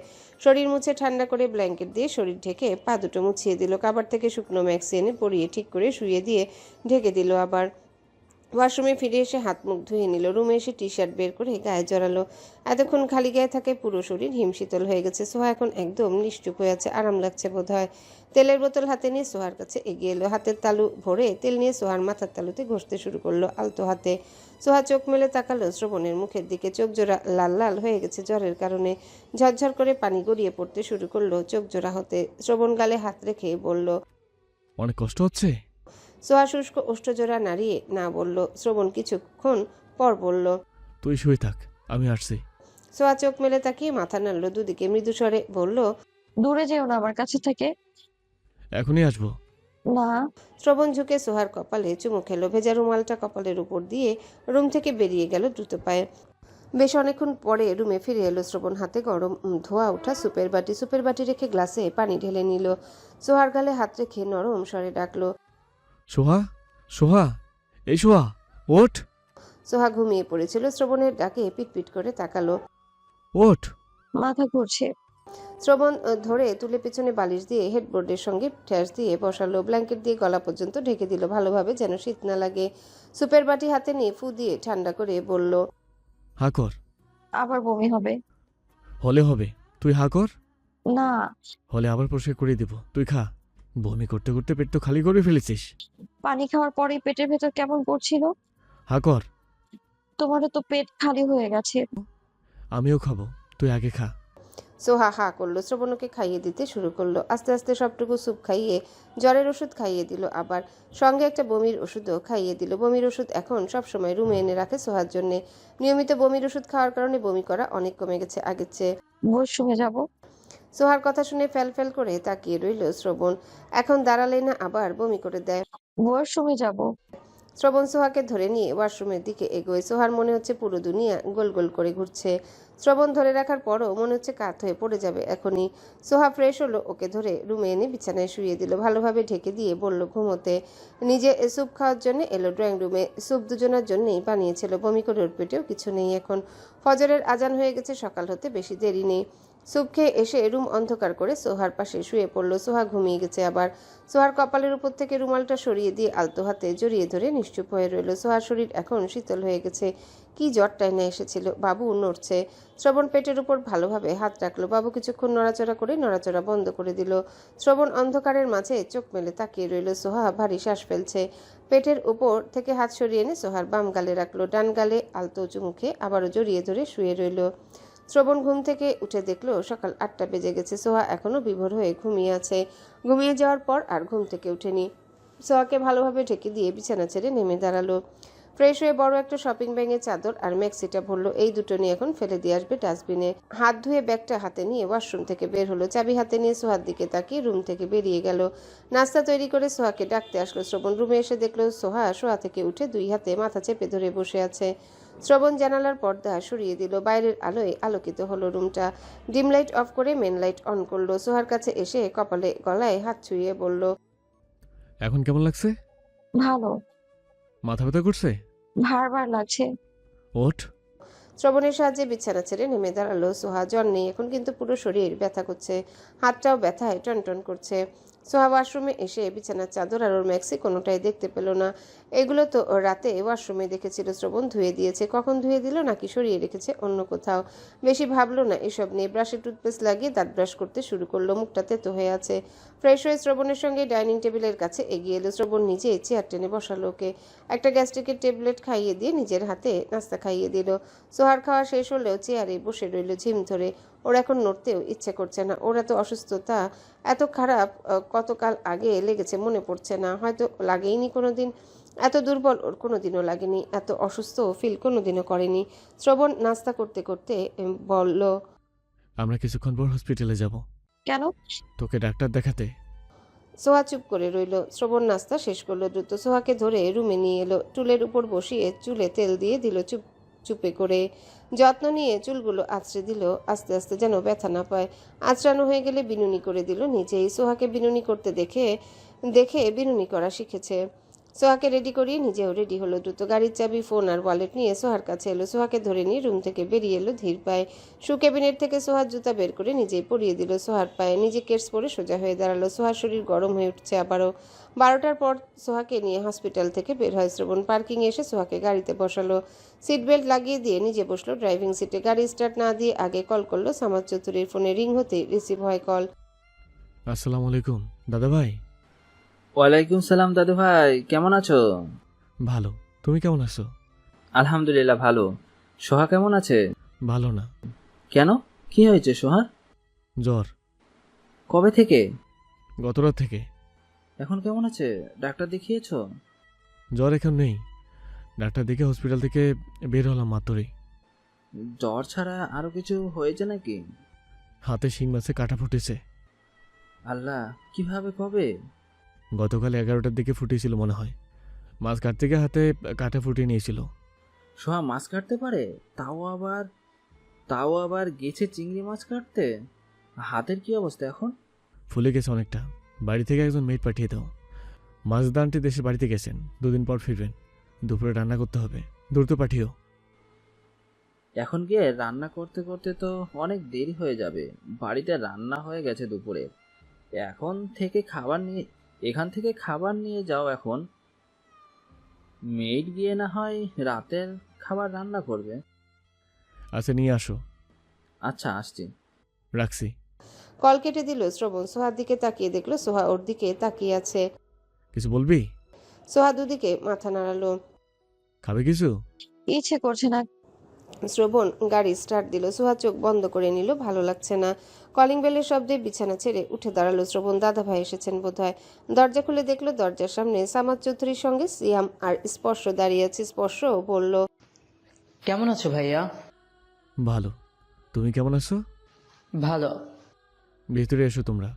C: শরীর মুছে ঠান্ডা করে ব্ল্যাঙ্কেট দিয়ে শরীর ঢেকে পা দুটো মুছিয়ে দিল। কাবার থেকে শুকনো ম্যাক্সি এনে পরিয়ে ঠিক করে শুয়ে দিয়ে ঢেকে দিল। আবার ওয়াশরুমে ফিরে এসে হাত মুখ ধুয়ে নিল। রুমে এসে টি শার্ট বের করে গায়ে জড়ালো। এতক্ষণ খালি গায়ে থাকে পুরো শরীর হিমশীতল হয়ে গেছে। সোহা এখন একদম নিশ্চুপ হয়ে আছে। আরাম লাগছে বোধহয়। তেলের বোতল হাতে নিয়ে সোহার কাছে এগিয়ে এলো। হাতের তালু ভরে তেল নিয়ে সোহার মাথার তালুতে ঘষতে শুরু করলো আলতো হাতে। সোহা চোখ মেলে তাকালো শ্রবণের মুখের দিকে। চোখ জোড়া লাল লাল হয়ে গেছে জ্বরের কারণে। ঝরঝর করে পানি গড়িয়ে পড়তে শুরু করলো চোখ জোড়া হতে। শ্রবণ গালে হাত রেখে বলল,
A: অনেক কষ্ট হচ্ছে?
C: সোহা শুষ্ক ওষ্ঠজোড়া নাড়িয়ে না বলল। শ্রবণ কিছুক্ষণ পর বলল,
A: তুই শুয়ে থাক, আমি আসছি।
C: সোহা চোখ মেলে তাকিয়ে মাথা নাড়ল দুদিকে। মৃদু স্বরে বলল,
E: দূরে যেও না আমার কাছে থেকে।
A: এখনই আসবো।
E: না।
C: শ্রবণ ঝুঁকে সোহার কপালে চুমু খেলো। ভেজা রুমালটা কপালের উপর দিয়ে রুম থেকে বেরিয়ে গেল দ্রুত পায়ে। বেশ অনেকক্ষণ পরে রুমে ফিরে এলো শ্রবণ। হাতে গরম ধোয়া ওঠা সুপের বাটি রেখে গ্লাসে পানি ঢেলে নিল। সোহার গালে হাত রেখে নরম স্বরে ডাকলো,
A: সোহা, সোহা, এই সোহা, ওঠ,
C: সোহা ঘুমিয়ে পড়েছিল। শ্রবণের ডাকে পিটপিট করে তাকালো।
A: ওঠ।
E: মাথা ঘুরছে।
C: শ্রবণ ধরে তুলে পিছনে বালিশ দিয়ে হেডবোর্ডের সঙ্গে ঠ্যাস দিয়ে বসালো। ব্ল্যাঙ্কেট দিয়ে গলা পর্যন্ত ঢেকে দিল ভালোভাবে যেন শীত না লাগে। সুপের বাটি হাতে নিয়ে ফু দিয়ে ঠান্ডা করে বলল,
A: হা কর।
E: আবার বমি হবে।
A: হলে হবে, তুই হা কর।
E: না।
A: হলে আবার পরিষ্কার করে দিব, তুই খা। বমি করতে করতে পেট তো খালি করে ফেলেছিস।
E: পানি খাওয়ার পরেই পেটের ভেতর কেমন করছিল।
A: হা কর।
E: তোমারও তো পেট খালি হয়ে গেছে।
A: আমিও খাবো, তুই আগে খা।
C: সোহা হা করলো। শ্রবণকে খাইয়ে দিতে শুরু করলো। আস্তে আস্তে সবটুকু স্যুপ খাইয়ে জ্বরের ওষুধ খাইয়ে দিল। আবার সঙ্গে একটা বমির ওষুধও খাইয়ে দিল। বমির ওষুধ এখন সবসময় রুমে এনে রাখে সোহার জন্যে। নিয়মিত বমির ওষুধ খাওয়ার কারণে বমি করা অনেক কমে গেছে আগের চেয়ে।
E: ওয়াশরুমে যাব।
C: সোহার কথা শুনে ফ্যাল ফ্যাল করে তাকিয়ে রইল শ্রবণ। এখন দাঁড়ালে না আবার বমি করে দেয়।
E: ওয়াশরুমে যাব।
C: শ্রবণ সোহাকে ধরে নিয়ে ওয়াশরুমের দিকে এগোয়। সোহার মনে হচ্ছে পুরো দুনিয়া গোল গোল করে ঘুরছে। শ্রবণ ধরে রাখার পরও মনে হচ্ছে কাত হয়ে পড়ে যাবে এখনই। সোহা ফ্রেশ হলো। ওকে ধরে রুমে এনে বিছানায় শুইয়ে দিল। ভালোভাবে ঢেকে দিয়ে বলল ঘুমোতে। নিজে স্যুপ খাওয়ার জন্য এলো ড্রয়িং রুমে। স্যুপ দুজনের জন্যই বানিয়েছিল। বমি করে ওর পেটেও কিছু নেই এখন। ফজরের আজান হয়ে গেছে, সকাল হতে বেশি দেরি নেই। স্যুপ খেয়ে এসে রুম অন্ধকার করে সোহার পাশে শুয়ে পড়লো। সোহা ঘুমিয়ে গেছে আবার। সোহার কপালের উপর থেকে রুমালটা সরিয়ে দিয়ে আলতো হাতে জড়িয়ে ধরে নিশ্চুপ হয়ে রইল। সোহার শরীর এখন শীতল হয়ে গেছে। কি জ্বরটাই না এসেছিল। বাবু নড়ছে। শ্রবণ পেটের উপর ভালোভাবে হাত রাখলো। বাবু কিছুক্ষণ নড়াচড়া করে নড়াচড়া বন্ধ করে দিল। শ্রবণ অন্ধকারের মাঝে চোখ মেলে তাকিয়ে রইল। সোহা ভারী শ্বাস ফেলছে। পেটের উপর থেকে হাত সরিয়ে এনে সোহার বাম গালে রাখলো। ডান গালে আলতো চুমুকে আবারও জড়িয়ে ধরে শুয়ে রইল। শ্রবণ ঘুম থেকে উঠে দেখলো সকাল 8টা বেজে গেছে। সোহা এখনো বিভোর হয়ে ঘুমিয়ে আছে। ঘুমিয়ে যাওয়ার পর আর ঘুম থেকে উঠেনি। সোহাকে ভালোভাবে ঢেকে দিয়ে বিছানা ছেড়ে নেমে দাঁড়ালো। ফ্রেশ হয়ে বড় একটা শপিং ব্যাগের চাদর আর ম্যাক্সিটা ভরলো। এই দুটো নিয়ে এখন ফেলে দিয়ে আসবে ডাস্টবিনে। হাত ধুয়ে ব্যাগটা হাতে নিয়ে ওয়াশরুম থেকে বের হলো। চাবি হাতে নিয়ে সোহার দিকে তাকিয়ে রুম থেকে বেরিয়ে গেল। নাস্তা তৈরি করে সোহাকে ডাকতে আসলো শ্রবণ। রুমে এসে দেখলো সোহা শোয়া থেকে উঠে দুই হাতে মাথা চেপে ধরে বসে আছে। শ্রবণ জানালার পর্দা সরিয়ে দিল। বাইরের আলোয় আলোকিত হলো রুমটা। ডিম লাইট অফ করে মেন লাইট অন করলো। সোহার কাছে এসে কপালে গলায় হাত ছুঁয়ে বলল,
A: এখন কেমন লাগছে?
E: ভালো।
A: মাথা ব্যথা করছে?
E: ভার লাগছে।
A: ওঠ।
C: শ্রবণের সাহায্যে বিছানা ছেড়ে নেমে দাঁড়ালো সোহা। জ্বর নেই এখন, কিন্তু পুরো শরীর ব্যথা করছে। হাতটাও ব্যথায় টনটন করছে। সোহা ওয়াশরুমে এসে বিছানার চাদর আর ওর ম্যাক্সি কোনোটাই দেখতে পেল না। এগুলো তো রাতে ওয়াশরুমে দেখেছিল শ্রবণ। ধুয়ে দিয়েছে। কখন ধুয়ে দিল নাকি সরিয়ে রেখেছে অন্য কোথাও। বেশি ভাবলো না এসব নিয়ে। ব্রাশে টুথপেস্ট লাগিয়ে দাঁত ব্রাশ করতে শুরু করলো। মুখটা তেতো হয়ে আছে। ফ্রেশ হয়ে শ্রবণের সঙ্গে ডাইনিং টেবিলের কাছে এগিয়ে এলো। শ্রবণ নিজে চেয়ার টেনে বসালো ওকে। একটা গ্যাস্ট্রিকের ট্যাবলেট খাইয়ে দিয়ে নিজের হাতে নাস্তা খাইয়ে দিল। সোহার খাওয়া শেষ হলেও চেয়ারে বসে রইল ঝিম ধরে। ওর এখন নড়তেও ইচ্ছে করছে না। ওর এত অসুস্থতা, এত খারাপ কতকাল আগে লেগেছে মনে পড়ছে না। হয়তো লাগেইনি কোনোদিন। এত দুর্বল ওর কোনোদিনও লাগেনি। এত অসুস্থ ফিল কোনোদিনও করেনি। শ্রবণ নাস্তা করতে করতে বলল,
A: আমরা কিছুক্ষণ পর হসপিটালে যাব।
E: কেন?
A: তোকে ডাক্তার দেখাতে।
C: সোহা চুপ করে রইল। শ্রবণ নাস্তা শেষ করলো দ্রুত। সোহাকে ধরে রুমে নিয়ে এলো, টুলের উপর বসিয়ে চুলে তেল দিয়ে দিল চুপ চুপে করে। যত্ন নিয়ে চুলগুলো আঁচড়ে দিল, আস্তে আস্তে যেন ব্যথা না পায়। আঁচড়ানো হয়ে গেলে বিনুনি করে দিল নিজেই। সোহাকে বিনুনি করতে দেখে দেখে বিনুনি করা শিখেছে। সোহাকে রেডি করিয়ে নিজেও রেডি হলো দ্রুত। গাড়ির চাবি, ফোন আর ওয়ালেট নিয়ে সোহার কাছে এলো। সোহাকে ধরে নিয়ে রুম থেকে বেরিয়ে এলো ধীর পায়ে। শু ক্যাবিনেট থেকে সোহার জুতা বের করে নিজেই পরিয়ে দিল সোহার পায়ে। নিজে কেটস পরে সোজা হয়ে দাঁড়ালো। সোহার শরীর গরম হয়ে উঠছে আবারও। 12টার পর সোহাকে নিয়ে হসপিটাল থেকে বের হয় শ্রবণ। পার্কিংয়ে এসে সোহাকে গাড়িতে বসালো। সিট বেল্ট লাগিয়ে দিয়ে নিজে বসলো ড্রাইভিং সিটে। গাড়ি স্টার্ট না দিয়ে আগে কল করলো সামাদ চৌধুরীর ফোনে। রিং হতেই রিসিভ হয় কল।
A: আসসালামু আলাইকুম দাদা ভাই।
F: ওয়ালাইকুম সালাম দাদু ভাই, কেমন আছো?
A: ভালো, তুমি কেমন আছো?
F: আলহামদুলিল্লাহ ভালো। সোহা কেমন আছে?
A: ভালো না।
F: কেন, কি হয়েছে সোহার?
A: জ্বর।
F: কবে থেকে?
A: গতরাত থেকে।
F: এখন কেমন আছে? ডাক্তার দেখিয়েছো?
A: জ্বর এখন নেই, ডাক্তার দেখে হসপিটাল থেকে বের হলাম মাত্রই।
F: জ্বর ছাড়া আরো কিছু হয়েছে নাকি?
A: হাতে শিং মাছে কাটা ফুটেছে।
F: আল্লাহ, কিভাবে, কবে?
A: গতকাল 11টার দিকে ফুটেছিল মনে হয়। মাছ কাটতে গিয়ে হাতে কাটা ফুটিয়ে নিয়েছিল।
F: সোহা মাছ কাটতে পারে? তাও আবার গেছে চিংড়ি মাছ কাটতে? হাতের কি অবস্থা এখন?
A: ফুলে গেছে অনেকটা। বাড়ি থেকে একজন মেয়েট পাঠিয়ে দাও। মাছদানটি দেশের বাড়িতে গেছেন, 2 দিন পর ফিরবেন। দুপুরে রান্না করতে হবে, দ্রুত পাঠিও।
F: এখন গিয়ে রান্না করতে করতে তো অনেক দেরি হয়ে যাবে। বাড়িতে রান্না হয়ে গেছে দুপুরে। এখান থেকে খাবার নিয়ে যাও এখন। মেয়েট গিয়ে না হয় রাতের খাবার রান্না করবে।
A: আচ্ছা নিয়ে আসো।
F: আচ্ছা, আসছি।
A: রাখছি।
C: কল কেটে দিল শ্রবণ। সোহার দিকে তাকিয়ে দেখলো সোহা ওর দিকে তাকিয়ে আছে।
A: কিছু বলবি?
C: সোহা দুদিকে মাথা নাড়ালো।
A: খাবে কিছু?
E: ইচ্ছে করছে না।
C: শ্রবণ গাড়ি স্টার্ট দিল। সোহা চোখ বন্ধ করে নিল, ভালো লাগছে না। কলিং বেলের শব্দে বিছানা ছেড়ে উঠে দাঁড়ালো শ্রবণ। দাদা ভাই এসেছেন বোধহয়। দরজা খুলে দেখলো দরজার সামনে সামাদ চৌধুরীর সঙ্গে সিয়াম আর স্পর্শ দাঁড়িয়ে আছে। স্পর্শ বলল,
G: কেমন আছো ভাইয়া?
A: ভালো, তুমি কেমন আছো?
G: ভালো।
A: ভেতরে এসো তোমরা।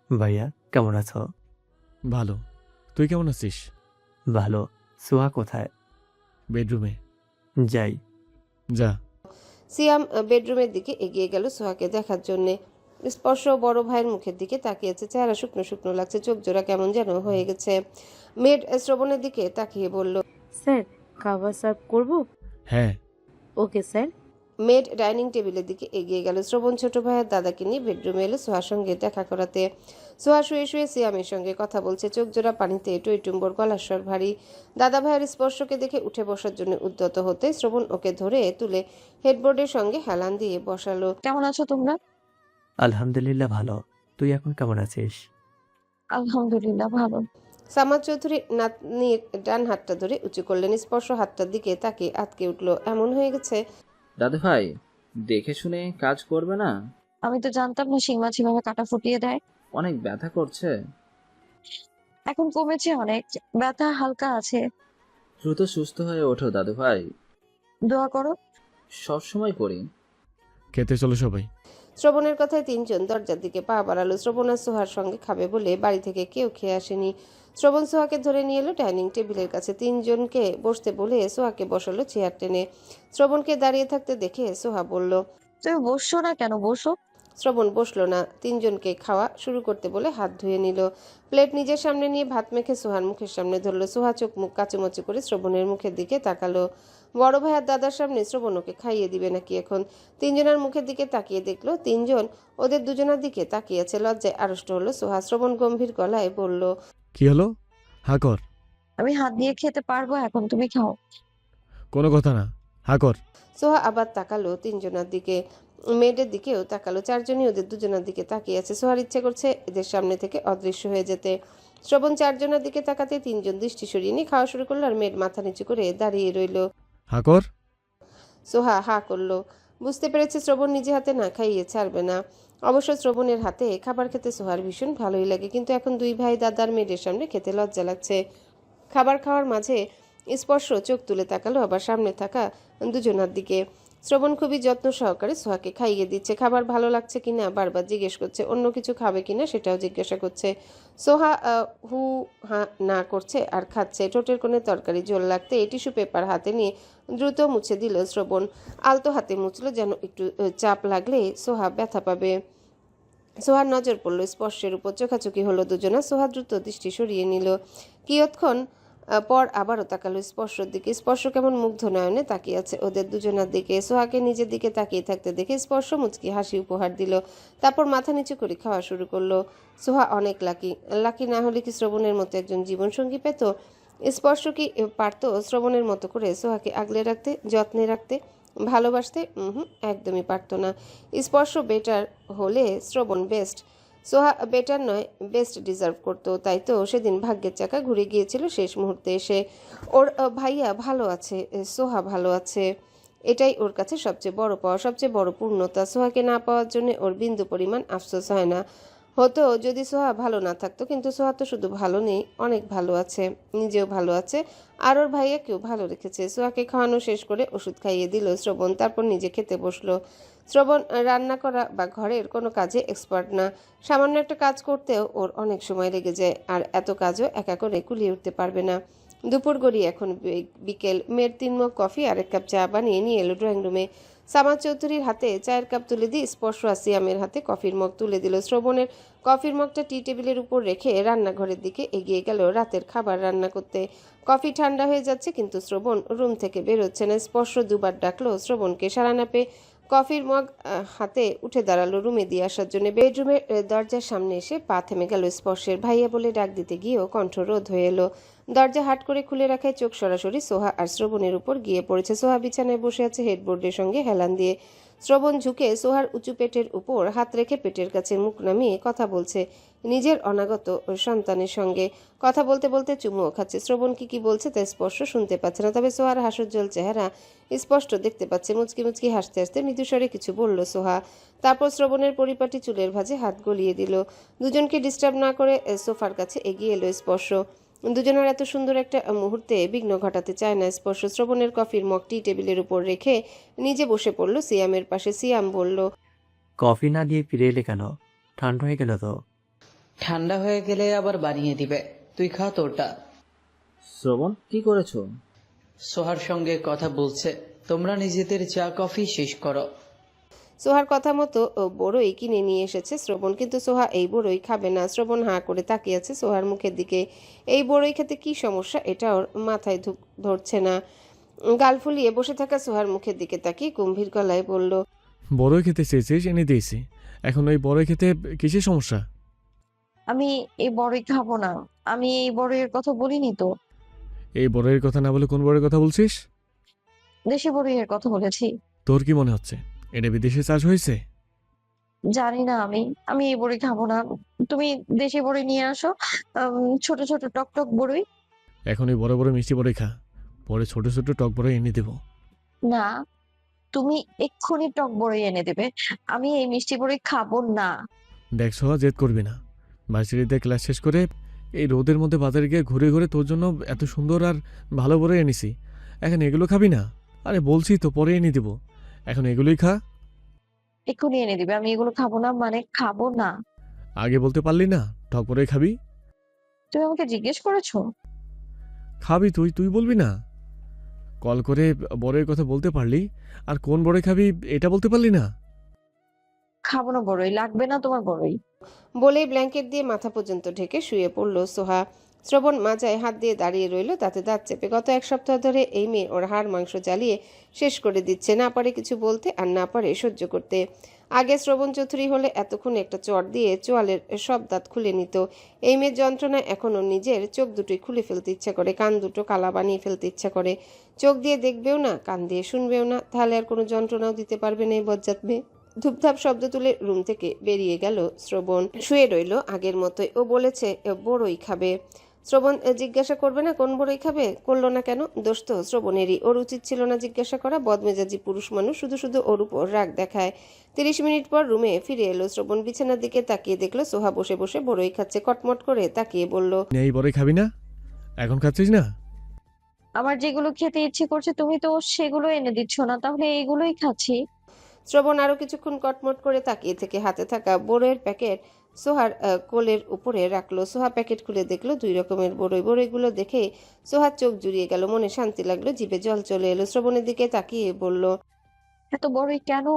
H: ভাইয়া কেমন আছো?
A: ভালো, তুই কেমন আছিস?
H: ভালো। সোহা কোথায়?
A: বেডরুমে।
H: যাই।
A: যা।
C: সিয়াম বেডরুমের দিকে এগিয়ে গেল সোহাকে দেখার জন্যে। স্পর্শ বড় ভাইয়ের মুখের দিকে তাকিয়েছে। চেহারা শুকনো শুকনো লাগছে, চোখ জোড়া কেমন যেন হয়ে গেছে। মেড শ্রবণের দিকে তাকিয়ে বলল,
I: স্যার খাবার সার্ভ করব?
A: হ্যাঁ।
I: Okay sir.
C: মেড ডাইনিং টেবিলের দিকে এগিয়ে গেল। শ্রবণ ছোট ভাইয়ের দাদাকে নিয়ে বেডরুমে এলো সোহার সঙ্গে দেখা করাতে। সোহা শুয়ে শুয়ে সিয়ামের সঙ্গে কথা বলছে, চোখ জোড়া পানিতে টইটুম্বর, গলার স্বর ভারী। দাদা ভাইয়ের স্পর্শকে দেখে উঠে বসার জন্য উদ্যত হতে শ্রবণ ওকে ধরে তুলে হেডবোর্ডের সঙ্গে হেলান দিয়ে বসালো।
E: কেমন আছো তোমরা?
H: আলহামদুলিল্লাহ ভালো। তুই এখন কেমন আছিস?
E: আলহামদুলিল্লাহ ভালো।
C: সামাদ চৌধুরী নাতনির ডান হাতটা ধরে উঁচু করলেন। স্পর্শ হাতটার দিকে তাকিয়ে আটকে উঠল। এমন হয়ে গেছে।
F: দাদু ভাই, দেখে শুনে কাজ করবে না?
E: আমি তো জানতাম না শিং মাছ এভাবে কাটা ফুটিয়ে দেয়।
F: অনেক ব্যথা করছে?
E: এখন কমেছে অনেক, ব্যথা হালকা আছে।
F: দ্রুত সুস্থ হয়ে ওঠো দাদু ভাই।
E: দোয়া করো।
F: সবসময় করি।
A: খেতে চলো সবাই।
C: শ্রবণের কথায় তিনজন দরজার দিকে পা বাড়ালো। শ্রবণ আর সোহার সঙ্গে খাবে বলে বাড়ি থেকে কেউ খেয়ে আসেনি। শ্রবণ সোহাকে ধরে নিয়ে এলো ডাইনিং টেবিলের কাছে। তিনজনকে বসতে বলে সোহাকে বসালো চেয়ার টেনে। শ্রবণকে দাঁড়িয়ে থাকতে দেখে সোহা বলল,
E: তুমি বসছো না কেন? বসো।
C: শ্রবণ বসলো না। তিনজনকে খাওয়া শুরু করতে বলে হাত ধুয়ে নিল। প্লেট নিজের সামনে নিয়ে ভাত মেখে সোহার মুখের সামনে ধরলো। সোহা চোখ মুখ কাচুমাচু করে শ্রবণের মুখের দিকে তাকালো। বড় ভাই আর দাদার সামনে শ্রবণ ওকে খাইয়ে দিবে নাকি এখন? তিনজনের মুখের দিকে তাকিয়ে দেখলো তিনজন ওদের দুজনের দিকে তাকিয়েছে। লজ্জায় আড়ষ্ট হলো সোহা। শ্রবণ গম্ভীর গলায় বলল,
A: কি হলো? হা কর।
E: আমি হাত দিয়ে খেতে পারবো, এখন তুমি খাও।
A: কোনো কথা না, হা কর।
C: সোহা আবার তাকালো তিনজনের দিকে, মেয়েদের দিকেও তাকালো। চারজনই ওদের দুজনের দিকে তাকিয়ে আছে। সোহার ইচ্ছে করছে এদের সামনে থেকে অদৃশ্য হয়ে যেতে। শ্রবণ চারজনের দিকে তাকাতে তিনজন দৃষ্টি সরিয়ে নিয়ে খাওয়া শুরু করলো আর মেয়ের মাথা নিচু করে দাঁড়িয়ে রইল।
A: হা কর।
C: সোহা হা করলো। বুঝতে পেরেছে শ্রবণ নিজে হাতে না খাইয়ে ছাড়বে না। অবশ্য শ্রবণের হাতে খাবার খেতে সোহার ভীষণ ভালোই লাগে, কিন্তু এখন দুই ভাই দাদার মেয়েদের সামনে খেতে লজ্জা লাগছে। খাবার খাওয়ার মাঝে স্পর্শ চোখ তুলে তাকালো আবার সামনে থাকা দুজনার দিকে। শ্রবণ খুবই যত্ন সহকারে সোহাকে খাইয়ে দিচ্ছে। খাবার ভালো লাগছে কিনা বারবার জিজ্ঞেস করছে, অন্য কিছু খাবে কিনা সেটাও জিজ্ঞাসা করছে। সোহা হু হা না করছে আর খাচ্ছে। ঠোঁটের কোণে তরকারি ঝোল লাগতে টিস্যু পেপার হাতে নিয়ে দ্রুত মুছে দিল শ্রবণ। আলতো হাতে মুছলো, যেন একটু চাপ লাগলে সোহা ব্যথা পাবে। সোহার নজর পড়ল স্পর্শের উপর, চোখাচোখি হলো দুজনা। সোহা দ্রুত দৃষ্টি সরিয়ে নিল। কিয়ৎক্ষণ পর আবারও তাকালো স্পর্শর দিকে। স্পর্শ কেমন মুগ্ধ নয়নে তাকিয়ে আছে ওদের দুজনার দিকে। সোহাকে নিজের দিকে তাকিয়ে থাকতে দেখে স্পর্শ মুচকি হাসি উপহার দিল। তারপর মাথা নিচু করে খাওয়া শুরু করলো। সোহা অনেক লাকি না হলে কি শ্রবণের মতো একজন জীবনসঙ্গী পেত? স্পর্শ কি পারত শ্রবণের মতো করে সোহাকে আগলে রাখতে, যত্নে রাখতে, ভালোবাসতে? একদমই পারতো না। স্পর্শ বেটার হলে শ্রবণ বেস্ট। সোহা বেটার নয়, বেস্ট ডিজার্ভ করতো। তাই তো সেদিন ভাগ্যের চাকা ঘুরে গিয়েছিল শেষ মুহূর্তে এসে। ওর ভাইয়া ভালো আছে, সোহা ভালো আছে, এটাই ওর কাছে সবচেয়ে বড় পাওয়া, সবচেয়ে বড় পূর্ণতা। সোহাকে না পাওয়ার জন্য ওর বিন্দু পরিমাণ আফসোস হয় না। হতো যদি সোহা ভালো না থাকতো, কিন্তু সোহা তো শুধু ভালো নেই, অনেক ভালো আছে, নিজেও ভালো আছে, আর ওর ভাইয়াকেও ভালো রেখেছে। সোহাকে খাওয়ানো শেষ করে ওষুধ খাইয়ে দিল শ্রবণ, তারপর নিজে খেতে বসলো। শ্রবণ রান্না করা বা ঘরের কোনো কাজে এক্সপার্ট না। সামান্য একটা কাজ করতেও ওর অনেক সময় লেগে যায়, আর এত কাজও একা করে কুলিয়ে উঠতে পারবে না। দুপুর গড়িয়ে এখন বিকেল। মেয়ের 3 মগ কফি আর 1 কাপ চা বানিয়ে নিয়ে এলো ড্রয়িং রুমে। সামাদ চৌধুরীর হাতে চায়ের কাপ তুলে দিয়ে স্পর্শ আসিয়ামের হাতে কফির মগ তুলে দিল। শ্রবণের কফির মগটা টি টেবিলের উপর রেখে রান্নাঘরের দিকে এগিয়ে গেল রাতের খাবার রান্না করতে। কফি ঠান্ডা হয়ে যাচ্ছে, কিন্তু শ্রবণ রুম থেকে বেরোচ্ছে না। স্পর্শ দুবার ডাকলো শ্রবণকে, সাড়া না পেয়ে কফির মগ হাতে উঠে দাঁড়ালো রুমে দিয়ে আসার জন্য। বেডরুমের দরজার সামনে এসে পা থেমে গেল স্পর্শের। ভাইয়া বলে ডাক দিতে গিয়েও কণ্ঠরোধ হয়ে এলো। দরজা হাট করে খুলে রাখায় চোখ সরাসরি সোহা আর শ্রবণের উপর গিয়ে পড়েছে। সোহা বিছানায় বসে আছে হেডবোর্ডের সঙ্গে হেলান দিয়ে। শ্রবণ ঝুঁকে সোহার উঁচু পেটের উপর হাত রেখে পেটের কাছে মুখ নামিয়ে কথা বলছে নিজের অনাগত সন্তানের সঙ্গে। কথা বলতে বলতে চুমুও খাচ্ছে। শ্রবণ কি বলছে তা স্পষ্ট শুনতে পাচ্ছে না, তবে সোহার হাস্যোজ্জ্বল চেহারা স্পষ্ট দেখতে পাচ্ছে। মুচকি মুচকি হাসতে হাসতে মৃদুস্বরে কিছু বলল সোহা। তারপর শ্রবণের পরিপাটি চুলের ভাঁজে হাত গলিয়ে দিল। দুজনকে ডিস্টার্ব না করে সোফার কাছে এগিয়ে এলো স্পর্শ। দুজনের এত সুন্দর একটা মুহূর্তে বিঘ্ন ঘটাতে চায় না স্পর্শ। শ্রবণের কফির মগ টি টেবিলের উপর রেখে নিজে বসে পড়ল সিয়ামের পাশে। সিয়াম বলল,
H: কফি না দিয়ে ফিরে এলে কেন? ঠান্ডা হয়ে গেল তো।
G: ঠান্ডা হয়ে গেলে আবার বানিয়ে দিবে, তুই খা তোরটা।
F: শ্রবণ, কি করেছো?
G: সোহার সঙ্গে কথা বলছে, তোমরা নিজেদের চা কফি শেষ করো।
C: সোহার কথা মতো বড়ই কিনে নিয়ে এসেছে শ্রবণ, কিন্তু সোহা এই বড়ই খাবে না। শ্রবণ হাঁ করে তাকিয়ে আছে সোহার মুখের দিকে। এই বড়ই খেতে কি সমস্যা, এটা ওর মাথায় ধরছে না। গাল ফুলিয়ে বসে থাকা সোহার মুখের দিকে তাকিয়ে গম্ভীর গলায় বলল,
A: বড়ই খেতে চেয়েছিস, এনে দিয়েছি। এখন ওই বড়ই খেতে কিসের সমস্যা?
E: আমি এই বড়ই খাবো না। আমি এই বড়ইয়ের কথা বলিনি তো।
A: এই বড়ইয়ের কথা না বলে কোন বড়ইয়ের কথা বলছিস?
E: দেশি বড়ইয়ের কথা বলেছি।
A: তোর কি মনে হচ্ছে এটা বিদেশে চাষ হয়েছে?
E: জানি না, আমি এই বড়ই খাবো না। তুমি দেশি বড়ই নিয়ে আসো, ছোট ছোট টক টক বড়ই।
A: এখন ওই বড় বড় মিষ্টি বড়ই খা, পরে ছোট ছোট টক বড়ই এনে দেবো।
E: না, তুমি এক্ষুনি টক বড়ই এনে দেবে। আমি এই মিষ্টি বড়ই খাবো না।
A: দেখ সোহা, জেদ করবি না। ভার্সিটিতে ক্লাস শেষ করে এই রোদের মধ্যে বাজারে গিয়ে ঘুরে ঘুরে তোর জন্য এত সুন্দর আর ভালো বড়ই এনেছি। এখন এগুলো খাবি না? আরে বলছি তো পরে এনে দেবো, এখন এগুলোই খা।
E: এক্ষুনি এনে দিবে। আমি এগুলো খাবো না, মানে খাবো না।
A: আগে বলতে পারলি না টক বড়ই খাবি?
E: তুমি আমাকে জিজ্ঞেস করেছো?
A: খাবি তুই, তুই বলবি না? কল করে বড়ের কথা বলতে পারলি, আর কোন বড়ই খাবি এটা বলতে পারলি না?
E: খাবো না বড়ই, লাগবে না তোমার বড়ই।
C: বলেই ব্ল্যাঙ্কেট দিয়ে মাথা পর্যন্ত ঢেকে শুয়ে পড়ল সোহা। শ্রবণ মাজায় হাত দিয়ে দাঁড়িয়ে রইল, তাতে দাঁত চেপে। গত 1 সপ্তাহ ধরে এই মেয়ে ওর হাড় মাংস জ্বালিয়ে শেষ করে দিচ্ছে। না পারে কিছু বলতে, আর না পারে সহ্য করতে। আগে শ্রবণ চৌধুরী হলে এতক্ষণ একটা চট দিয়ে চোয়ালের সব দাঁত খুলে নিত। এই মেয়ের যন্ত্রণায় এখন ওর নিজের চোখ দুটোই খুলে ফেলতে ইচ্ছা করে, কান দুটো কালা বানিয়ে ফেলতে ইচ্ছা করে। চোখ দিয়ে দেখবেও না, কান দিয়ে শুনবেও না, তাহলে আর কোনো যন্ত্রণাও দিতে পারবে না এই বজ্জাত মেয়ে। ধূপধাপ শব্দ তুলে রুম থেকে বেরিয়ে গেল শ্রবণ। শুয়ে রইল আগের মতোই। ও বলেছে বড়ই খাবে। শ্রবণ জিজ্ঞাসা করবে না কোন বড়ই খাবে? করলো না কেন? দোষ তো শ্রবণেরই। ওর উচিত ছিল না জিজ্ঞাসা করা। বদমেজাজি পুরুষ মানুষ শুধু শুধু ওর উপর রাগ দেখায়। 30 মিনিট পর রুমে ফিরে এলো শ্রবণ। বিছানার দিকে তাকিয়ে দেখলো সোহা বসে বসে বড়ই খাচ্ছে। কটমট করে তাকিয়ে বলল,
A: এই বড়ই খাবি না? এখন খাচ্ছিস না?
E: আমার যেগুলো খেতে ইচ্ছে করছে তুমি তো সেগুলো এনে দিচ্ছ না, তাহলে এইগুলোই খাচ্ছি।
C: শ্রবণ আরো কিছুক্ষণ কটমট করে তাকিয়ে থেকে হাতে থাকা বড়ইয়ের প্যাকেট সোহার কোলের উপরে রাখলো। সোহা প্যাকেট খুলে দেখলো 2 রকমের বড়ই। বড়ইগুলো দেখে সোহার চোখ জুড়িয়ে গেল, মনে শান্তি লাগলো, জিভে জল চলে এলো। শ্রবণের দিকে তাকিয়ে বলল,
E: এত বড়ই কেন?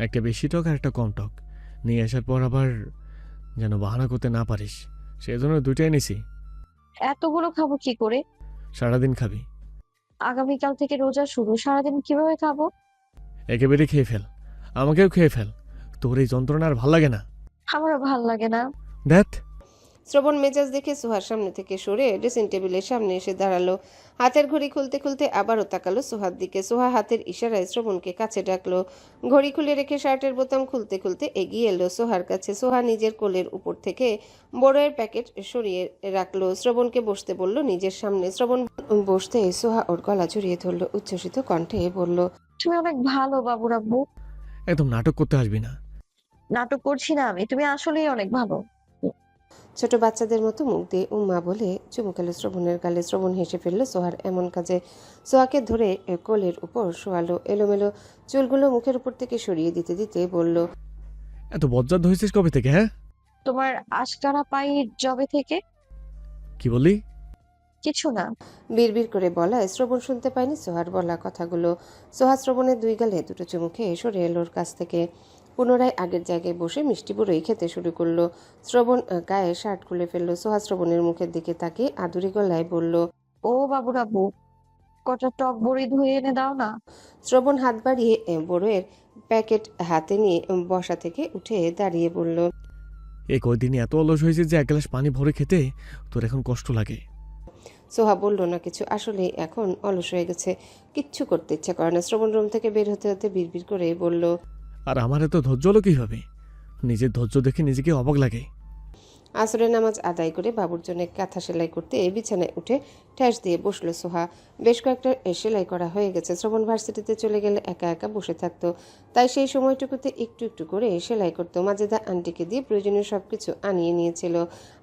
A: একটা বেশি টক আর একটা কম টক। নিয়ে আসার পর আবার যেন বাহানা করতে না পারিস, সেই জন্য 2টাই নিছি।
E: এতগুলো খাবো কি করে?
A: সারাদিন খাবি।
E: আগামীকাল থেকে রোজা শুরু, সারাদিন কিভাবে খাবো?
A: একেবারে খেয়ে ফেল, আমাকেও খেয়ে ফেল। তোর এই যন্ত্রণা আর ভাল লাগে না।
E: আমারও ভাল লাগে না।
A: দেখ,
C: শ্রবণ মেজাজ দেখে সোহার সামনে থেকে সরে ড্রেসিং টেবিলের সামনে এসে দাঁড়ালো। হাতের ঘড়ি খুলতে খুলতে আবারও তাকালো সোহার দিকে। সোহা হাতের ইশারায় শ্রবণকে কাছে ডাকলো। ঘড়ি খুলে রেখে শার্টের বোতাম খুলতে খুলতে এগিয়ে এলো সোহার কাছে। সোহা নিজের কোলের উপর থেকে বড়ের প্যাকেট সরিয়ে রাখলো। শ্রবণকে বসতে বলল নিজের সামনে। শ্রবণ বসতে সোহা ওর গলা জড়িয়ে ধরলো, উচ্ছ্বসিত কণ্ঠে বলল,
E: তুমি অনেক ভালো বাবুর আব্বু।
A: একদম নাটক করতে আসবি না।
E: নাটক করছি না আমি, তুমি আসলেই অনেক ভালো।
C: ছোট বাচ্চাদের মতো মুখ দিয়ে উম্মা বলে চুমু খেলো শ্রবণের গালে। শ্রবণ হেসে ফেললো সোহার এমন কাজে। সোহাকে ধরে কোলের উপর শোয়ালো। এলোমেলো চুলগুলো মুখের উপর থেকে সরিয়ে দিতে দিতে বলল,
A: এত বজ্জাত হয়েছিস কবে থেকে? হ্যাঁ,
E: তোমার আশকারা পাই জবে থেকে।
A: কি বললি?
E: কিছু না।
C: বিড়বিড় করে বলায় শ্রবণ শুনতে পায়নি সোহার বলা কথাগুলো। সোহা শ্রবণের 2 গালে 2টো চুমু খেয়ে সরে এলো ওর কাছ থেকে। পুনরায় আগের জায়গায় বসে মিষ্টি বড়ই খেতে শুরু করলো। শ্রবণ গায়ে শার্ট খুলে ফেললো। সোহা শ্রবণের মুখের দিকে তাকিয়ে আদুরি গলায় বলল,
E: ও বাবুর আব্বু, কটা টক বড়ি ধুয়ে এনে দাও না।
C: শ্রবণ হাত বাড়িয়ে বড়ইয়ের প্যাকেট হাতে নিয়ে বসা থেকে উঠে দাঁড়িয়ে বলল,
A: এই কয়দিনই এত অলস হয়েছে যে 1 গ্লাস পানি ভরে খেতে তোর এখন কষ্ট লাগে।
C: সোহা বলল না কিছু। আসলে এখন অলস হয়ে গেছে, কিচ্ছু করতে ইচ্ছা করে না। শ্রবণ রুম থেকে বের হতে হতে বিড়বিড় করে বলল,
A: আর আমার এত ধৈর্য হলো কীভাবে? নিজের ধৈর্য দেখে নিজেকে অবাক লাগে।
C: আসরের নামাজ আদায় করে বাবুর জন্য কাঁথা সেলাই করতে বিছানায় উঠে ঠ্যাস দিয়ে বসলো সোহা। বেশ কয়েকটা সেলাই করা হয়ে গেছে। শ্রবণ ভার্সিটিতে চলে গেলে একা একা বসে থাকতো, তাই সেই সময়টুকুতে একটু একটু করে সেলাই করতো। মাজেদা আন্টিকে দিয়ে প্রয়োজনীয় সবকিছু আনিয়ে নিয়েছিল।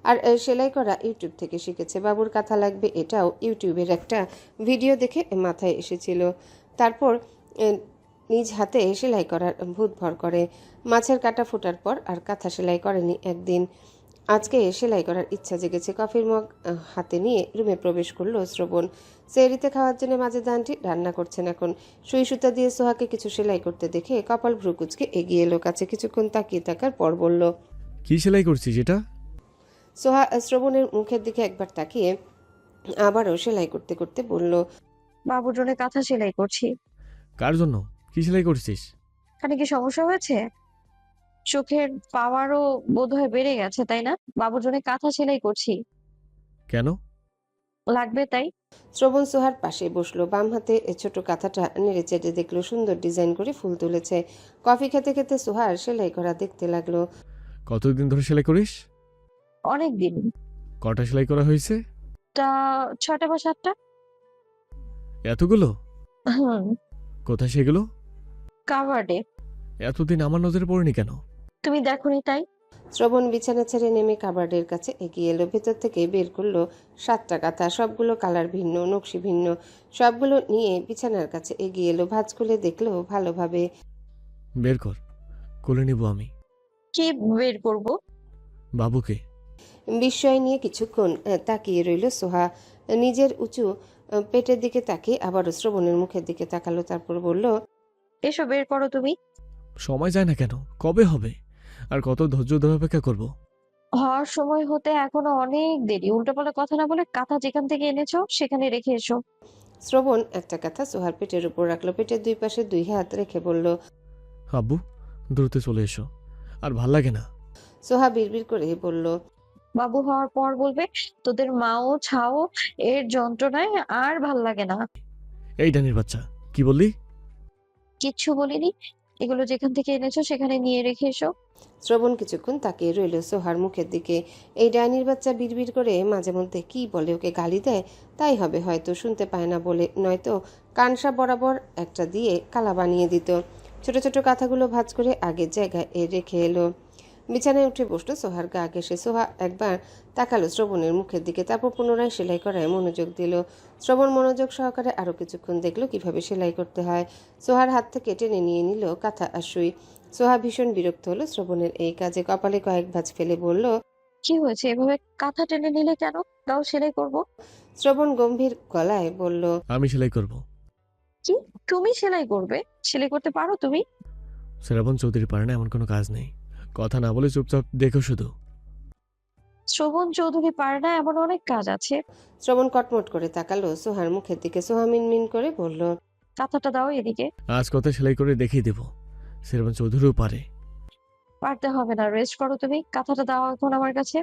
C: আর সেলাই করা ইউটিউব থেকে শিখেছে। বাবুর কাঁথা লাগবে এটাও ইউটিউবের একটা ভিডিও দেখে মাথায় এসেছিল। তারপর নিজ হাতে সেলাই করার ভূত ভর করে। মাছের কাটা ফোটার পর আর কাঁথা সেলাই করেনি একদিন। আজকে সেলাই করার ইচ্ছা জেগেছে। কফির মগ হাতে নিয়ে রুমে প্রবেশ করলো শ্রবণ। সেহরিতে খাওয়ার জন্য মাজেদা আন্টি রান্না করছেন এখন। সুই সুতা দিয়ে সোহাকে কিছু সেলাই করতে দেখে কপাল ভ্রুকুচকে এগিয়ে এলো কাছে। কিছুক্ষণ তাকিয়ে থাকার পর বলল,
A: কি সেলাই করছিস এটা?
C: সোহা শ্রবণের মুখের দিকে একবার তাকিয়ে আবারও সেলাই করতে করতে বলল,
E: বাবুর জন্য কাঁথা সেলাই করছি।
A: কার জন্য? কি সেলাই করছিস?
E: এখানে কি সমস্যা হয়েছে? চোখের পাওয়ারও বোধহয় বেড়ে গেছে, তাই না? বাবুর জন্য কাঁথা সেলাই করছি।
A: কেন?
E: লাগবে তাই।
C: শ্রবণ সোহার পাশে বসলো। বাম হাতে ছোট কাঁথাটা নেড়ে চেড়ে দেখলো সুন্দর ডিজাইন করে ফুল তুলেছে। কফি খেতে খেতে সোহার সেলাই করা দেখতে লাগলো।
A: কতদিন ধরে সেলাই করিস?
E: অনেক দিন।
A: কটা সেলাই করা হয়েছে?
E: তা 6টা বা 7টা।
A: এতগুলো?
E: হুম।
A: কোথায় সেগুলো?
E: কাভার্ডে।
A: এতদিন আমার নজরে পড়েনি কেন?
E: তুমি দেখোনি তাই।
C: শ্রবণ বিছানা ছেড়ে নেমে কাবার্ডের কাছে এগিয়ে এলো। ভেতর থেকে বের করলো 7টা কাঁথা। সবগুলো কালার ভিন্ন, নকশি ভিন্ন। সবগুলো নিয়ে বিছানার কাছে এগিয়ে এলো। ভাঁজ খুলে দেখলো ভালোভাবে।
A: বের কর, কোলে নিব আমি।
E: কি বের করব?
A: বাবুকে।
C: বিস্ময় নিয়ে কিছুক্ষণ তাকিয়ে রইল সোহা। নিজের উঁচু পেটের দিকে তাকিয়ে আবারও শ্রবণের মুখের দিকে তাকালো। তারপর বলল,
E: এসো বের করো তুমি।
A: সময় যায় না কেন? কবে হবে? আর কত ধৈর্য ধরে অপেক্ষা করব?
E: হওয়ার সময় হতে এখনো অনেক দেরি। উল্টোপাল্টা কথা না বলে কাঁথা যেখান থেকে এনেছো সেখানে রেখে এসো।
C: শ্রবণ একটা কাঁথা সোহার পেটের উপর রাখলো। পেটের 2 পাশে 2 হাত রেখে বলল,
A: আব্বু, দ্রুত চলে এসো, আর ভাল লাগে না।
C: সোহা বিড়বিড় করে বলল,
E: বাবু হওয়ার পর বলবে তোদের মাও ছাও এর যন্ত্রণায় আর ভাল লাগে না।
A: এই ডানির বাচ্চা, কি বললি?
E: কিচ্ছু বলিনি। এগুলো যেখান থেকে এনেছো সেখানে নিয়ে রেখে এসো।
C: শ্রবণ কিছুক্ষণ তাকিয়ে রইল সোহার মুখের দিকে। এই ডাইনির বাচ্চা বিড়বিড় করে মাঝে মধ্যে কি বলে, ওকে গালি দেয়? তাই হবে হয়তো, শুনতে পায় না বলে। নয়তো কানসা বরাবর একটা দিয়ে কালা বানিয়ে দিত। ছোট ছোট কাঁথাগুলো ভাঁজ করে আগের জায়গায় রেখে এলো। বিছানায় উঠে বসলো সোহার গা ঘেঁষে। সোহা একবার তাকালো শ্রবণের মুখের দিকে, তারপর পুনরায় সেলাই করায় মনোযোগ দিল। শ্রবণ মনোযোগ সহকারে আরো কিছুক্ষণ দেখলো কিভাবে সেলাই করতে হয়। সোহার হাত থেকে টেনে নিয়ে নিল কাঁথা আর সুই। সোহা ভীষণ বিরক্ত হলো শ্রবণের এই কাজে, কপালে কয়েক ভাঁজ ফেলে বলল,
E: কি হয়েছে? এভাবে কাঁথা টেনে নিলে কেন? দাও সেলাই করব।
C: শ্রবণ গম্ভীর গলায় বলল,
A: আমি সেলাই করব।
E: কি? তুমি সেলাই করবে? সেলাই করতে পারো তুমি?
A: শ্রাবণ চৌধুরী পারে না এমন কোনো কাজ নেই। কথা না বলে চুপচাপ দেখো শুধু।
E: শ্রবণ চৌধুরী পারে না এমন অনেক কাজ আছে।
C: শ্রবণ কটমট করে তাকালো সোহার মুখের দিকে। সোহা মিনমিন করে বলল,
E: কাঁথাটা দাও এদিকে।
A: আজ কথা সেলাই করে দেখিয়ে দেব শ্রাবণ চৌধুরীও পারে।
E: পারতে হবে না, রেস্ট করো তুমি। কাঁথাটা দাও এখন আমার কাছে।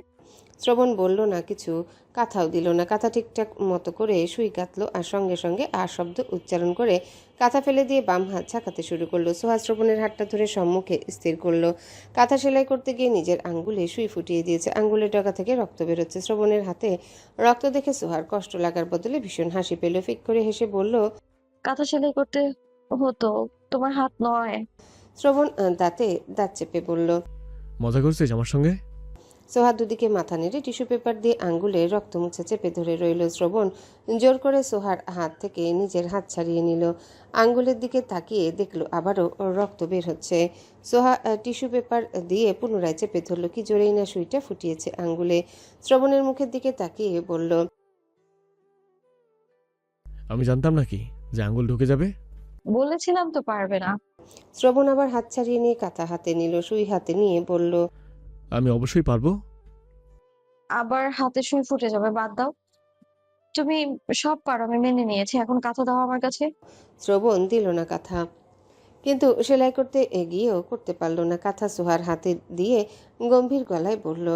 C: শ্রবণ বলল না কিছু, কাঁথাও দিল না। কাঁথা ঠিকঠাক মতো করে সুই কাটলো আর সঙ্গে সঙ্গে আর শব্দ উচ্চারণ করে কাঁথা ফেলে দিয়ে বাম হাত ঝাঁকাতে শুরু করলো। সোহা শ্রবণের হাতটা ধরে সম্মুখে স্থির করলো। কাঁথা সেলাই করতে গিয়ে নিজের আঙ্গুলে সুই ফুটিয়ে দিয়েছে। আঙ্গুলের ডগা থেকে রক্ত বেরোচ্ছে। শ্রবণের হাতে রক্ত দেখে সোহার কষ্ট লাগার বদলে ভীষণ হাসি পেল। ফিক করে হেসে বলল,
E: কাঁথা সেলাই করতে হতো, তোমার হাত নয়।
C: শ্রবণ দাঁতে দাঁত চেপে বলল।
A: মজা করছিস আমার সঙ্গে?
C: সোহা দুদিকে মাথা নেড়ে টিস্যু পেপার দিয়ে আঙ্গুলে রক্ত মুছে চেপে ধরে রইল। শ্রবণ জোর করে সোহার হাত থেকে নিজের হাত ছাড়িয়ে নিল। আঙ্গুলের দিকে তাকিয়ে দেখলো আবারও রক্ত বের হচ্ছে। সোহা টিস্যু পেপার দিয়ে পুনরায় চেপে ধরল। কি জোরেই না সুইটা ফুটিয়েছে আঙ্গুলে। শ্রবণের মুখের দিকে তাকিয়ে বলল,
A: আমি জানতাম নাকি যে আঙ্গুল ঢুকে যাবে?
E: বলেছিলাম তো পারবে না।
C: শ্রবণ আবার হাত ছাড়িয়ে নিয়ে কাঁথা হাতে নিল। সুই হাতে নিয়ে বলল,
A: আমি অবশ্যই পারবো।
E: আবার হাতে সুই ফুটে যাবে, বাদ দাও। তুমি সব পারো, আমি মেনে নিয়েছি। এখন কাঁথা দাও আমার কাছে।
C: শ্রবণ দিল না কাঁথা, কিন্তু সেলাই করতে এগিয়েও করতে পারল না। কাঁথা সোহার হাতে দিয়ে গম্ভীর গলায় বলল,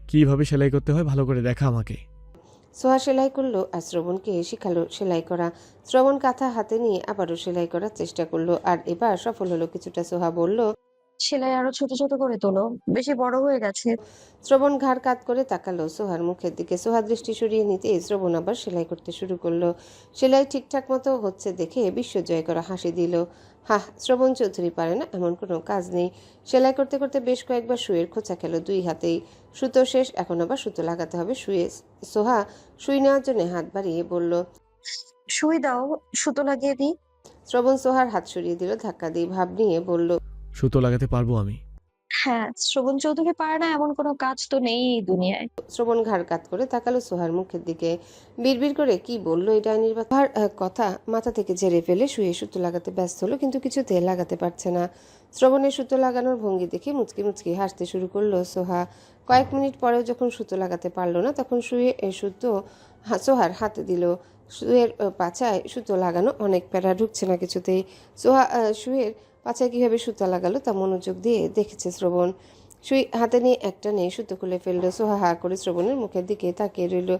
A: কিভাবে সেলাই করতে হয় ভালো করে দেখা আমাকে।
C: সোহা সেলাই করলো আর শ্রবণকে শিখালো সেলাই করা। শ্রবণ কাঁথা হাতে নিয়ে আবারও সেলাই করার চেষ্টা করলো, আর এবার সফল হলো কিছুটা। সোহা বলল,
E: সেলাই আরো ছোট ছোট করে তোলো, বেশি বড় হয়ে গেছে।
C: শ্রবণ ঘাড় কাত করে তাকালো সোহার মুখের দিকে। সোহা দৃষ্টি সরিয়ে নিতে শ্রবণ আবার সেলাই করতে শুরু করলো। সেলাই ঠিকঠাক মতো হচ্ছে দেখে বিশ্বজয় করা হাসি দিল। শ্রবণ চৌধুরী পারে না এমন কোনো কাজ নেই। সেলাই করতে করতে বেশ কয়েকবার সুইয়ের খোঁচা খেলো দুই হাতেই। সুতো শেষ, এখন আবার সুতো লাগাতে হবে সুইয়ে। সোহা সুই নেওয়ার জন্য হাত বাড়িয়ে বলল,
E: সুই দাও, সুতো লাগিয়ে দিই।
C: শ্রবণ সোহার হাত সরিয়ে দিল ধাক্কা দিয়ে। ভাব নিয়ে বলল,
A: সুতো লাগাতে পারবো আমি।
E: হ্যাঁ, শ্রবণ চৌধুরী পারে না এমন কোনো কাজ তো নেই এই দুনিয়ায়।
C: শ্রবণ ঘাড় কাত করে তাকালো সোহার মুখের দিকে। বিড়বিড় করে কি বলল এই ডাইনির কথা মাথা থেকে ঝেড়ে ফেলে শুয়ে সুতো লাগাতে ব্যস্ত হলো, কিন্তু কিছুতে লাগাতে পারছে না। শ্রবণের সুতো লাগানোর ভঙ্গি দেখে মুচকি মুচকি হাসতে শুরু করলো সোহা। কয়েক মিনিট পরেও যখন সুতো লাগাতে পারলো না, তখন শুয়ে সুতো সোহার হাতে দিল। শুয়ের পাছায় সুতো লাগানো অনেক প্যারা, ঢুকছে না কিছুতেই। সোহা শুয়ের পাছায় কিভাবে সুতো লাগালো তা মনোযোগ দিয়ে দেখেছে শ্রবণ। সুই হাতে নিয়ে একটা নিয়ে সুতো খুলে ফেললো। সোহা হা করে শ্রবণের মুখের দিকে তাকিয়ে রইল।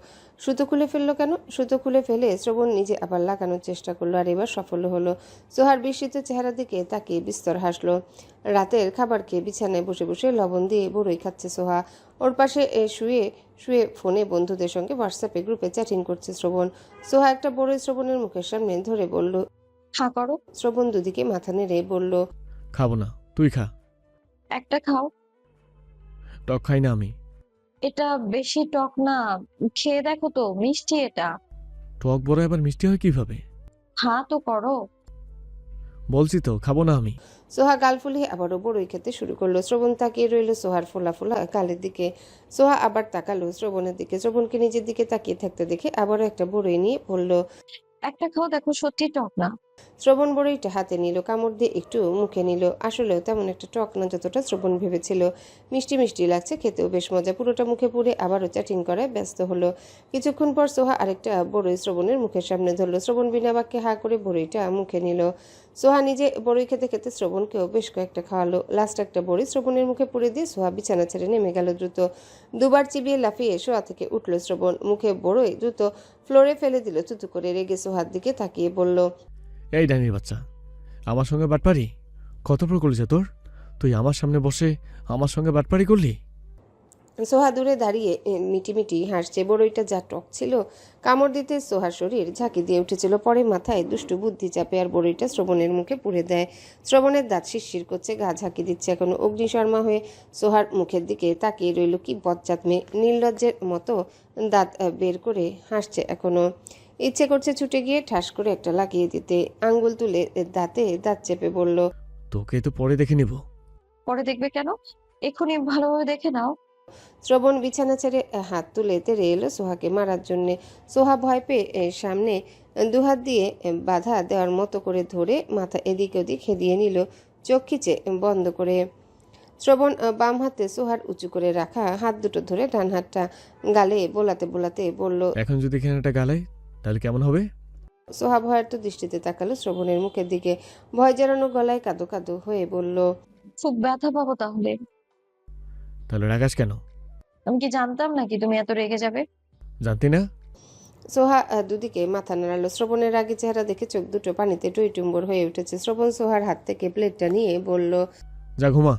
C: সুতো খুলে ফেললো কেন? সুতো খুলে ফেলে শ্রবণ নিজে আবার লাগানোর চেষ্টা করলো, আর এবার সফল হলো। সোহার বিস্মিত চেহারার দিকে তাকিয়ে বিস্তর হাসলো। রাতের খাবার খেয়ে বিছানায় বসে বসে লবণ দিয়ে বড়ই খাচ্ছে সোহা। ওর পাশে শুয়ে শুয়ে ফোনে বন্ধুদের সঙ্গে হোয়াটসঅ্যাপে গ্রুপে চ্যাটিং করছে শ্রবণ। সোহা একটা বড়ই শ্রবণের মুখের সামনে ধরে বলল।
E: হা করো।
C: শ্রবণ দুদিকে মাথা নেড়ে বলল,
A: খাবো না, তুই খা।
E: একটা খাও।
A: টক খাই না আমি।
E: এটা বেশি টক না, খেয়ে দেখো তো, মিষ্টি এটা।
A: টক বড় আবার মিষ্টি হয় কিভাবে?
E: হা তো করো।
A: বলছি তো খাবো না আমি।
C: সোহা গাল ফুলিয়ে আবারও বড়ই খেতে শুরু করলো। শ্রবণ তাকিয়ে রইল সোহার ফোলা ফোলা গালের দিকে। সোহা আবার তাকালো শ্রবণের দিকে। শ্রবণকে নিজের দিকে তাকিয়ে থাকতে দেখে আবারও একটা বড়ই নিয়ে বলল,
E: একটা খাও, দেখো সত্যি টক না।
C: শ্রবণ বড়ইটা হাতে নিল, কামড় দিয়ে একটু মুখে নিল। আসলেও তেমন একটা টক না যতটা শ্রবণ ভেবেছিল। মিষ্টি মিষ্টি লাগছে, খেতেও বেশ মজা। পুরোটা মুখে পুরে আবারও চ্যাটিং করায় ব্যস্ত হলো। কিছুক্ষণ পর সোহা আরেকটা বড়ই শ্রবণের মুখের সামনে ধরলো। শ্রবণ বিনা বাক্যে হা করে বড়ইটা মুখে নিল। সোহা নিজে বড়ই খেতে খেতে শ্রবণকেও বেশ কয়েকটা খাওয়ালো। লাস্ট একটা বড়ি শ্রবণের মুখে পুরে দিয়ে সোহা বিছানা ছেড়ে নেমে গেল দ্রুত। দুবার চিবিয়ে লাফিয়ে শোয়া থেকে উঠল শ্রবণ। মুখে বড়ই দ্রুত ফ্লোরে ফেলে দিল। থুতু করে রেগে সোহার দিকে তাকিয়ে বলল,
A: এই ডাইনির বাচ্চা, আমার সঙ্গে বাটপারি? কত প্রকলিছে তোর? তুই আমার সামনে বসে আমার সঙ্গে বাটপারি করলি?
C: সোহা দূরে দাঁড়িয়ে মিটিমিটি হাসছে। বড়ইটা যা টক ছিল, কামড় দিতে সোহার শরীর ঝাঁকি দিয়ে উঠেছিল। পরে মাথায় দুষ্টু বুদ্ধি চাপে আর বড়ইটা শ্রবণের মুখে পুড়ে দেয়। শ্রবণের দাঁত শিরশির করছে, গা ঝাঁকি দিচ্ছে। এখনো অগ্নিশর্মা হয়ে সোহার মুখের দিকে তাকিয়ে রইল। কি বজ্জাত মেয়ে, নির্লজ্জের মতো দাঁত বের করে হাসছে এখনো। ইচ্ছে করছে ছুটে গিয়ে ঠাস করে একটা লাগিয়ে দিতে। আঙ্গুল তুলে দাঁতে দাঁত চেপে বলল,
A: তোকে তো পরে দেখে নিব।
E: পরে দেখবে কেন? এক্ষুনি ভালোভাবে দেখে নাও।
C: শ্রবণ বিছানা ছেড়ে হাত তুলে তেড়ে এলো সোহাকে মারার জন্যে। সোহা ভয় পেয়ে সামনে দুহাত দিয়ে বাধা দেওয়ার মতো করে ধরে মাথা এদিক ওদিক হেদিয়ে নিল, চোখ খিচে বন্ধ করে। শ্রবণ বাম হাতে সোহার উঁচু করে রাখা হাত দুটো ধরে ডান হাতটা গালে বোলাতে বোলাতে বলল।
A: এখন যদি এখানে একটা গালাই তাহলে কেমন হবে?
C: সোহা ভয়ার্ত দৃষ্টিতে তাকালো শ্রবণের মুখের দিকে। ভয় জড়ানো গলায় কাঁদো কাঁদো হয়ে বলল,
E: খুব ব্যথা পাবো তাহলে।
A: তাহলে রাগাস কেন?
E: আমি কি জানতাম নাকি তুমি এত রেগে যাবে?
A: জানতি না?
C: সোহা দুদিকে মাথা নাড়ালো। শ্রবণের রাগী চেহারা দেখে চোখ দুটো পানিতে টইটুম্বর হয়ে উঠেছে। শ্রবণ সোহার হাত থেকে প্লেটটা নিয়ে বলল,
A: যা ঘুমা।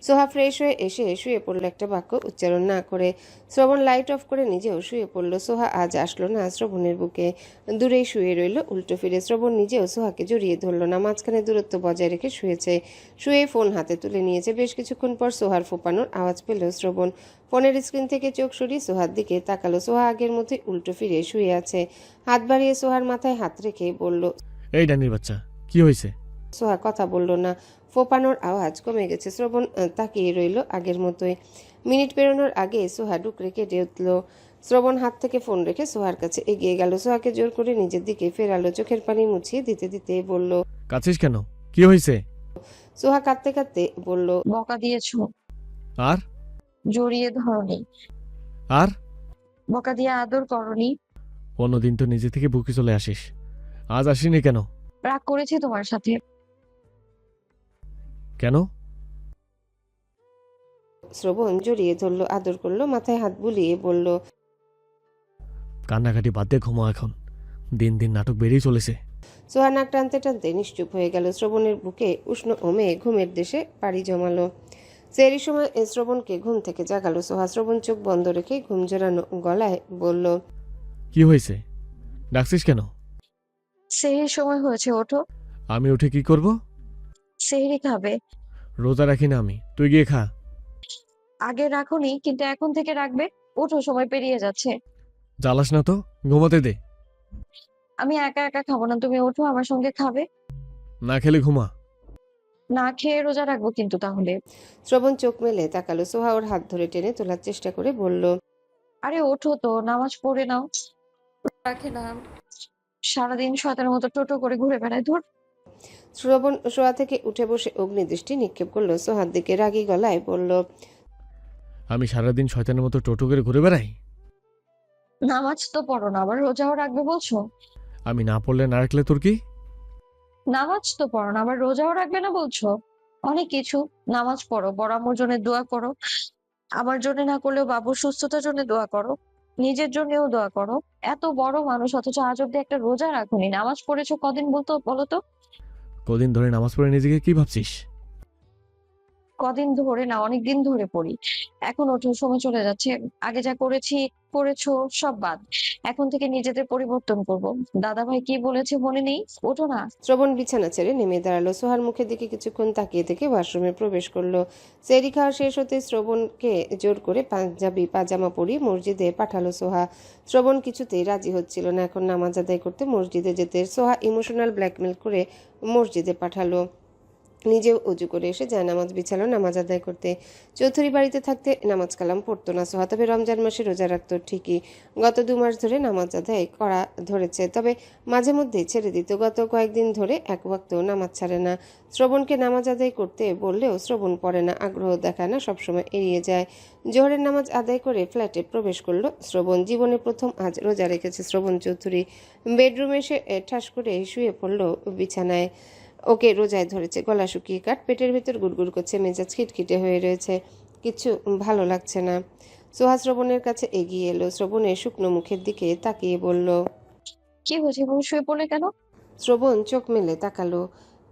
C: সোহা ফ্রেশ হয়ে এসে শুয়ে পড়ল, একটা বাক্য উচ্চারণ না করে। শ্রবণ লাইট অফ করে নিজেও শুয়ে পড়ল। সোহা আজ আসলো না শ্রবণের বুকে, দূরেই শুয়ে রইল উল্টো ফিরে। শ্রবণ নিজেও সোহাকে জড়িয়ে ধরল না, মাঝখানে দূরত্ব বজায় রেখে শুয়েছে। শুয়ে ফোন হাতে তুলে নিয়েছে। বেশ কিছুক্ষণ পর সোহার ফোপানোর আওয়াজ পেল শ্রবণ। ফোনের স্ক্রিন থেকে চোখ সরিয়ে সোহার দিকে তাকালো। সোহা আগের মতোই উল্টো ফিরে শুয়ে আছে। হাত বাড়িয়ে সোহার মাথায় হাত রেখে বলল,
A: এই ডানির বাচ্চা, কি হয়েছে?
C: সোহা কথা বলল না। ফোপানোর আওয়াজ কমে গেছে। শ্রবণ তাকিয়ে রইল আগের মতোই। মিনিট পেরোনোর আগে সোহা ডুকরে কেটে উঠল। শ্রবণ হাত থেকে ফোন রেখে সোহার কাছে এগিয়ে গেল। সোহাকে জোর করে নিজের দিকে ফেরালো, চোখের পানি মুছিয়ে দিতে দিতে বলল।
A: কাছিস কেন? কি হয়েছে?
C: সোহা কাঁদতে কাঁদতে বলল,
E: বকা দিয়েছো,
A: আর
E: জড়িয়ে ধরনি,
A: আর
E: বকা দিয়ে আদর করনি।
A: অন্যদিন তো নিজে থেকে বুকে চলে আসিস, আজ আসিনি কেন?
E: রাগ করেছি তোমার সাথে।
A: কেন?
C: শ্রবণ জড়িয়ে ধরল, আদর করলো, মাথায় হাত বুলিয়ে বলল,
A: কান্নাকাটি বাদ দিয়ে ঘুমো এখন, দিন দিন নাটক বেরিয়ে চলেছে।
C: সোহা নাক টানতে টানতে নিশ্চুপ হয়ে গেল। শ্রবণের বুকে উষ্ণ ওমে ঘুমের দেশে পাড়ি জমালো। সেরই সময় শ্রবণকে ঘুম থেকে জাগালো সোহা। শ্রবণ চোখ বন্ধ রেখে ঘুম জড়ানো গলায় বলল,
A: কি হয়েছে? ডাকছিস কেন?
E: সেহরির সময় হয়েছে, ওঠো।
A: আমি উঠে কি করব?
E: সেহরি খাবে।
A: রোজা রাখি না আমি, তুই গিয়ে খা।
E: আগে রাখোনি, কিন্তু এখন থেকে রাখবে। ওঠো, সময় পেরিয়ে যাচ্ছে।
A: জ্বালাস না তো, ঘুমাতে দে।
E: আমি একা একা খাবো না, তুমি ওঠো, আমার সঙ্গে খাবে।
A: না খেলে ঘুমা।
E: না খেয়ে রোজা রাখবো কিন্তু তাহলে।
C: শ্রবণ চোখ মেলে তাকালো। সোহা ওর হাত ধরে টেনে তোলার চেষ্টা করে বলল,
E: আরে ওঠো তো, নামাজ পড়ে নাও।
D: রাখে না।
E: সারাদিন শয়তানের মতো টোটো করে ঘুরে বেড়ায়, ধর।
C: শ্রবণ শোয়া থেকে উঠে বসে অগ্নিদৃষ্টি নিক্ষেপ করলো সোহার দিকে, রাগী গলায় বলল,
A: আমি সারাদিন শয়তানের মতো টোটো করে ঘুরে বেড়াই?
E: নামাজ তো পড়ো না, আবার রোজাও রাখবে বলছো?
A: আমি না পড়লে না রাখলে তোর কি?
E: নামাজ তো পড়ো না, আবার রোজাও রাখবে না বলছো? অনেক কিছু। নামাজ পড়ো, বড় আম্মুর জন্য দোয়া করো, আমার জন্য না করলেও বাবুর সুস্থতার জন্য দোয়া করো, নিজের জন্যও দোয়া করো। এত বড় মানুষ অথচ আজ অব্দি একটা রোজা রাখোনি। নামাজ পড়েছো কদিন বলো তো?
A: কদিন ধরে নামাজ পড়ে নিজেকে কি ভাবছিস?
E: কদিন ধরে না, অনেকদিন ধরে পড়ি। এখন ওঠো, সময় চলে যাচ্ছে। আগে যা করেছো সব বাদ। এখন থেকে নিজেদের পরিবর্তন করব। দাদা ভাই কি বলেছে মনে নেই? ওঠো না।
C: শ্রবণ বিছানা ছেড়ে নেমে দাঁড়ালো। সোহার মুখের দিকে কিছুক্ষণ তাকিয়ে থেকে ওয়াশরুমে প্রবেশ করলো। সেরি খাওয়া শেষ হতে শ্রবণকে জোর করে পাঞ্জাবি পাজামা পরিয়ে মসজিদে পাঠালো সোহা। শ্রবণ কিছুতেই রাজি হচ্ছিল না এখন নামাজ আদায় করতে মসজিদে যেতে। সোহা ইমোশনাল ব্ল্যাকমেল করে মসজিদে পাঠালো। নিজেও উজু করে এসে যায় নামাজ বিছালো নামাজ আদায় করতে। চৌধুরী বাড়িতে থাকতে নামাজ কালাম পড়তো না সোহা, তবে রমজান মাসে রোজা রাখতো ঠিকই। গত 2 মাস ধরে নামাজ আদায় করা ধরেছে, তবে মাঝে মধ্যে ছেড়ে দিত। গত কয়েকদিন ধরে এক ওয়াক্ত নামাজ ছাড়ে না। শ্রবণকে নামাজ আদায় করতে বললেও শ্রবণ পড়ে না, আগ্রহ দেখায় না, সবসময় এড়িয়ে যায়। জোহরের নামাজ আদায় করে ফ্ল্যাটে প্রবেশ করলো শ্রবণ। জীবনে প্রথম আজ রোজা রেখেছে শ্রবণ চৌধুরী। বেডরুমে এসে ঠাস করে শুয়ে পড়লো বিছানায়। ওকে রোজায় ধরেছে, গলা শুকিয়ে কাঠ, পেটের ভেতর গুড়গুড় করছে, মেজাজ খিটখিটে হয়ে রয়েছে, কিছু ভালো লাগছে না। সোহা শ্রবণের কাছে এগিয়ে এলো। শ্রবণের শুকনো মুখের দিকে তাকিয়ে বলল,
E: কি হয়েছে, এভাবে শুয়ে পড়লে কেন?
C: শ্রবণ চোখ মেলে তাকালো,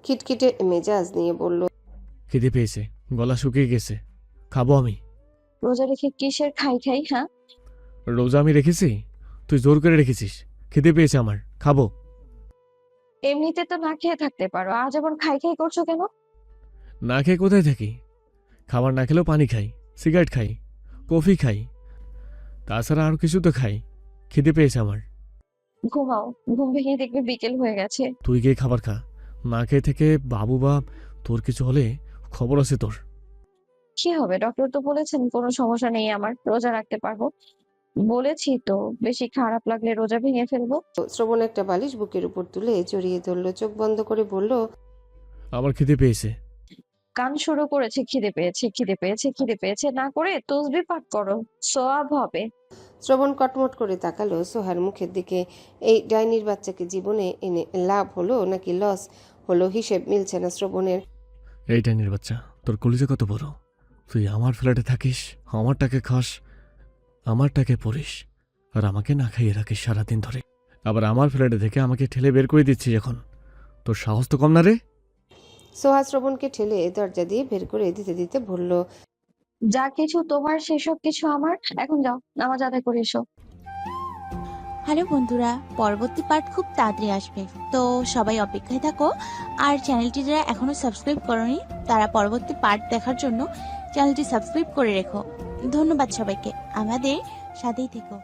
C: খিটখিটে মেজাজ নিয়ে বলল,
A: খিদে পেয়েছে, গলা শুকিয়ে গেছে, খাবো আমি।
E: রোজা রেখে কিসের খাই খাই? হ্যাঁ,
A: রোজা আমি রেখেছি? তুই জোর করে রেখেছিস। খিদে পেয়েছে আমার, খাবো।
E: এমনিতে তো না খেয়ে থাকতে পারো, আজ আবার খাই খাই করছো কেন?
A: না খেয়ে কোথায় থাকি? খাবার না খেলেও পানি খাই, সিগারেট খাই, কফি খাই, তাছাড়া আর কিছু তো খাই। খিদে পেয়েছে আমার।
E: ঘুমাও, ঘুম ভেঙে দেখবে বিকেল হয়ে গেছে।
A: তুই গিয়ে খাবার খা। না খেয়ে থেকে বাবু বা তোর কিছু হলে খবর আছে তোর।
E: কি হবে? ডক্টর তো বলেছেন কোনো সমস্যা নেই, আমার রোজা রাখতে পারবো। বলেছি তো, বেশি খারাপ লাগলে রোজা ভেঙে ফেলবো।
C: শ্রবণ একটা বালিশ বুকের উপর তুলে জড়িয়ে ধরল, চোখ বন্ধ করে বলল,
A: আমার খিদে পেয়েছে।
E: গান শুরু করেছে খিদে পেয়েছে, খিদে পেয়েছে, খিদে পেয়েছে না করে তসবিহ পাঠ করো, সওয়াব হবে।
C: শ্রবণ কটমট করে তাকালো সোহার মুখের দিকে। এই ডাইনির বাচ্চাকে জীবনে এনে লাভ হলো নাকি লস হলো হিসেব মিলছে না শ্রবণের।
A: এই টাইনের বাচ্চা, তোর কলিজা কত বড়! তুই আমার ফ্ল্যাটে থাকিস, আমারটাকে খাস, আমারটাকে পড়িস, আর আমাকে না খাইয়ে রাখিস সারাদিন ধরে। আবার আমার ফ্ল্যাটে থেকে আমাকে ঠেলে বের করে দিচ্ছিস এখন। তোর সাহস তো কম না রে?
C: সোহা শ্রবণকে ঠেলে দরজা দিয়ে বের করে দিতে দিতে বলল,
E: যা কিছু তোমার সেসব কিছু আমার। এখন যাও, নামাজ আদায় করে এসো।
J: হ্যালো বন্ধুরা, পরবর্তী পার্ট খুব তাড়াতাড়ি আসবে, তো সবাই অপেক্ষায় থাকো। আর চ্যানেলটি যারা এখনো সাবস্ক্রাইব করোনি তারা পরবর্তী পার্ট দেখার জন্য চ্যানেলটি সাবস্ক্রাইব করে রেখো। ধন্যবাদ সবাইকে, আমাদের সাথেই থেকো।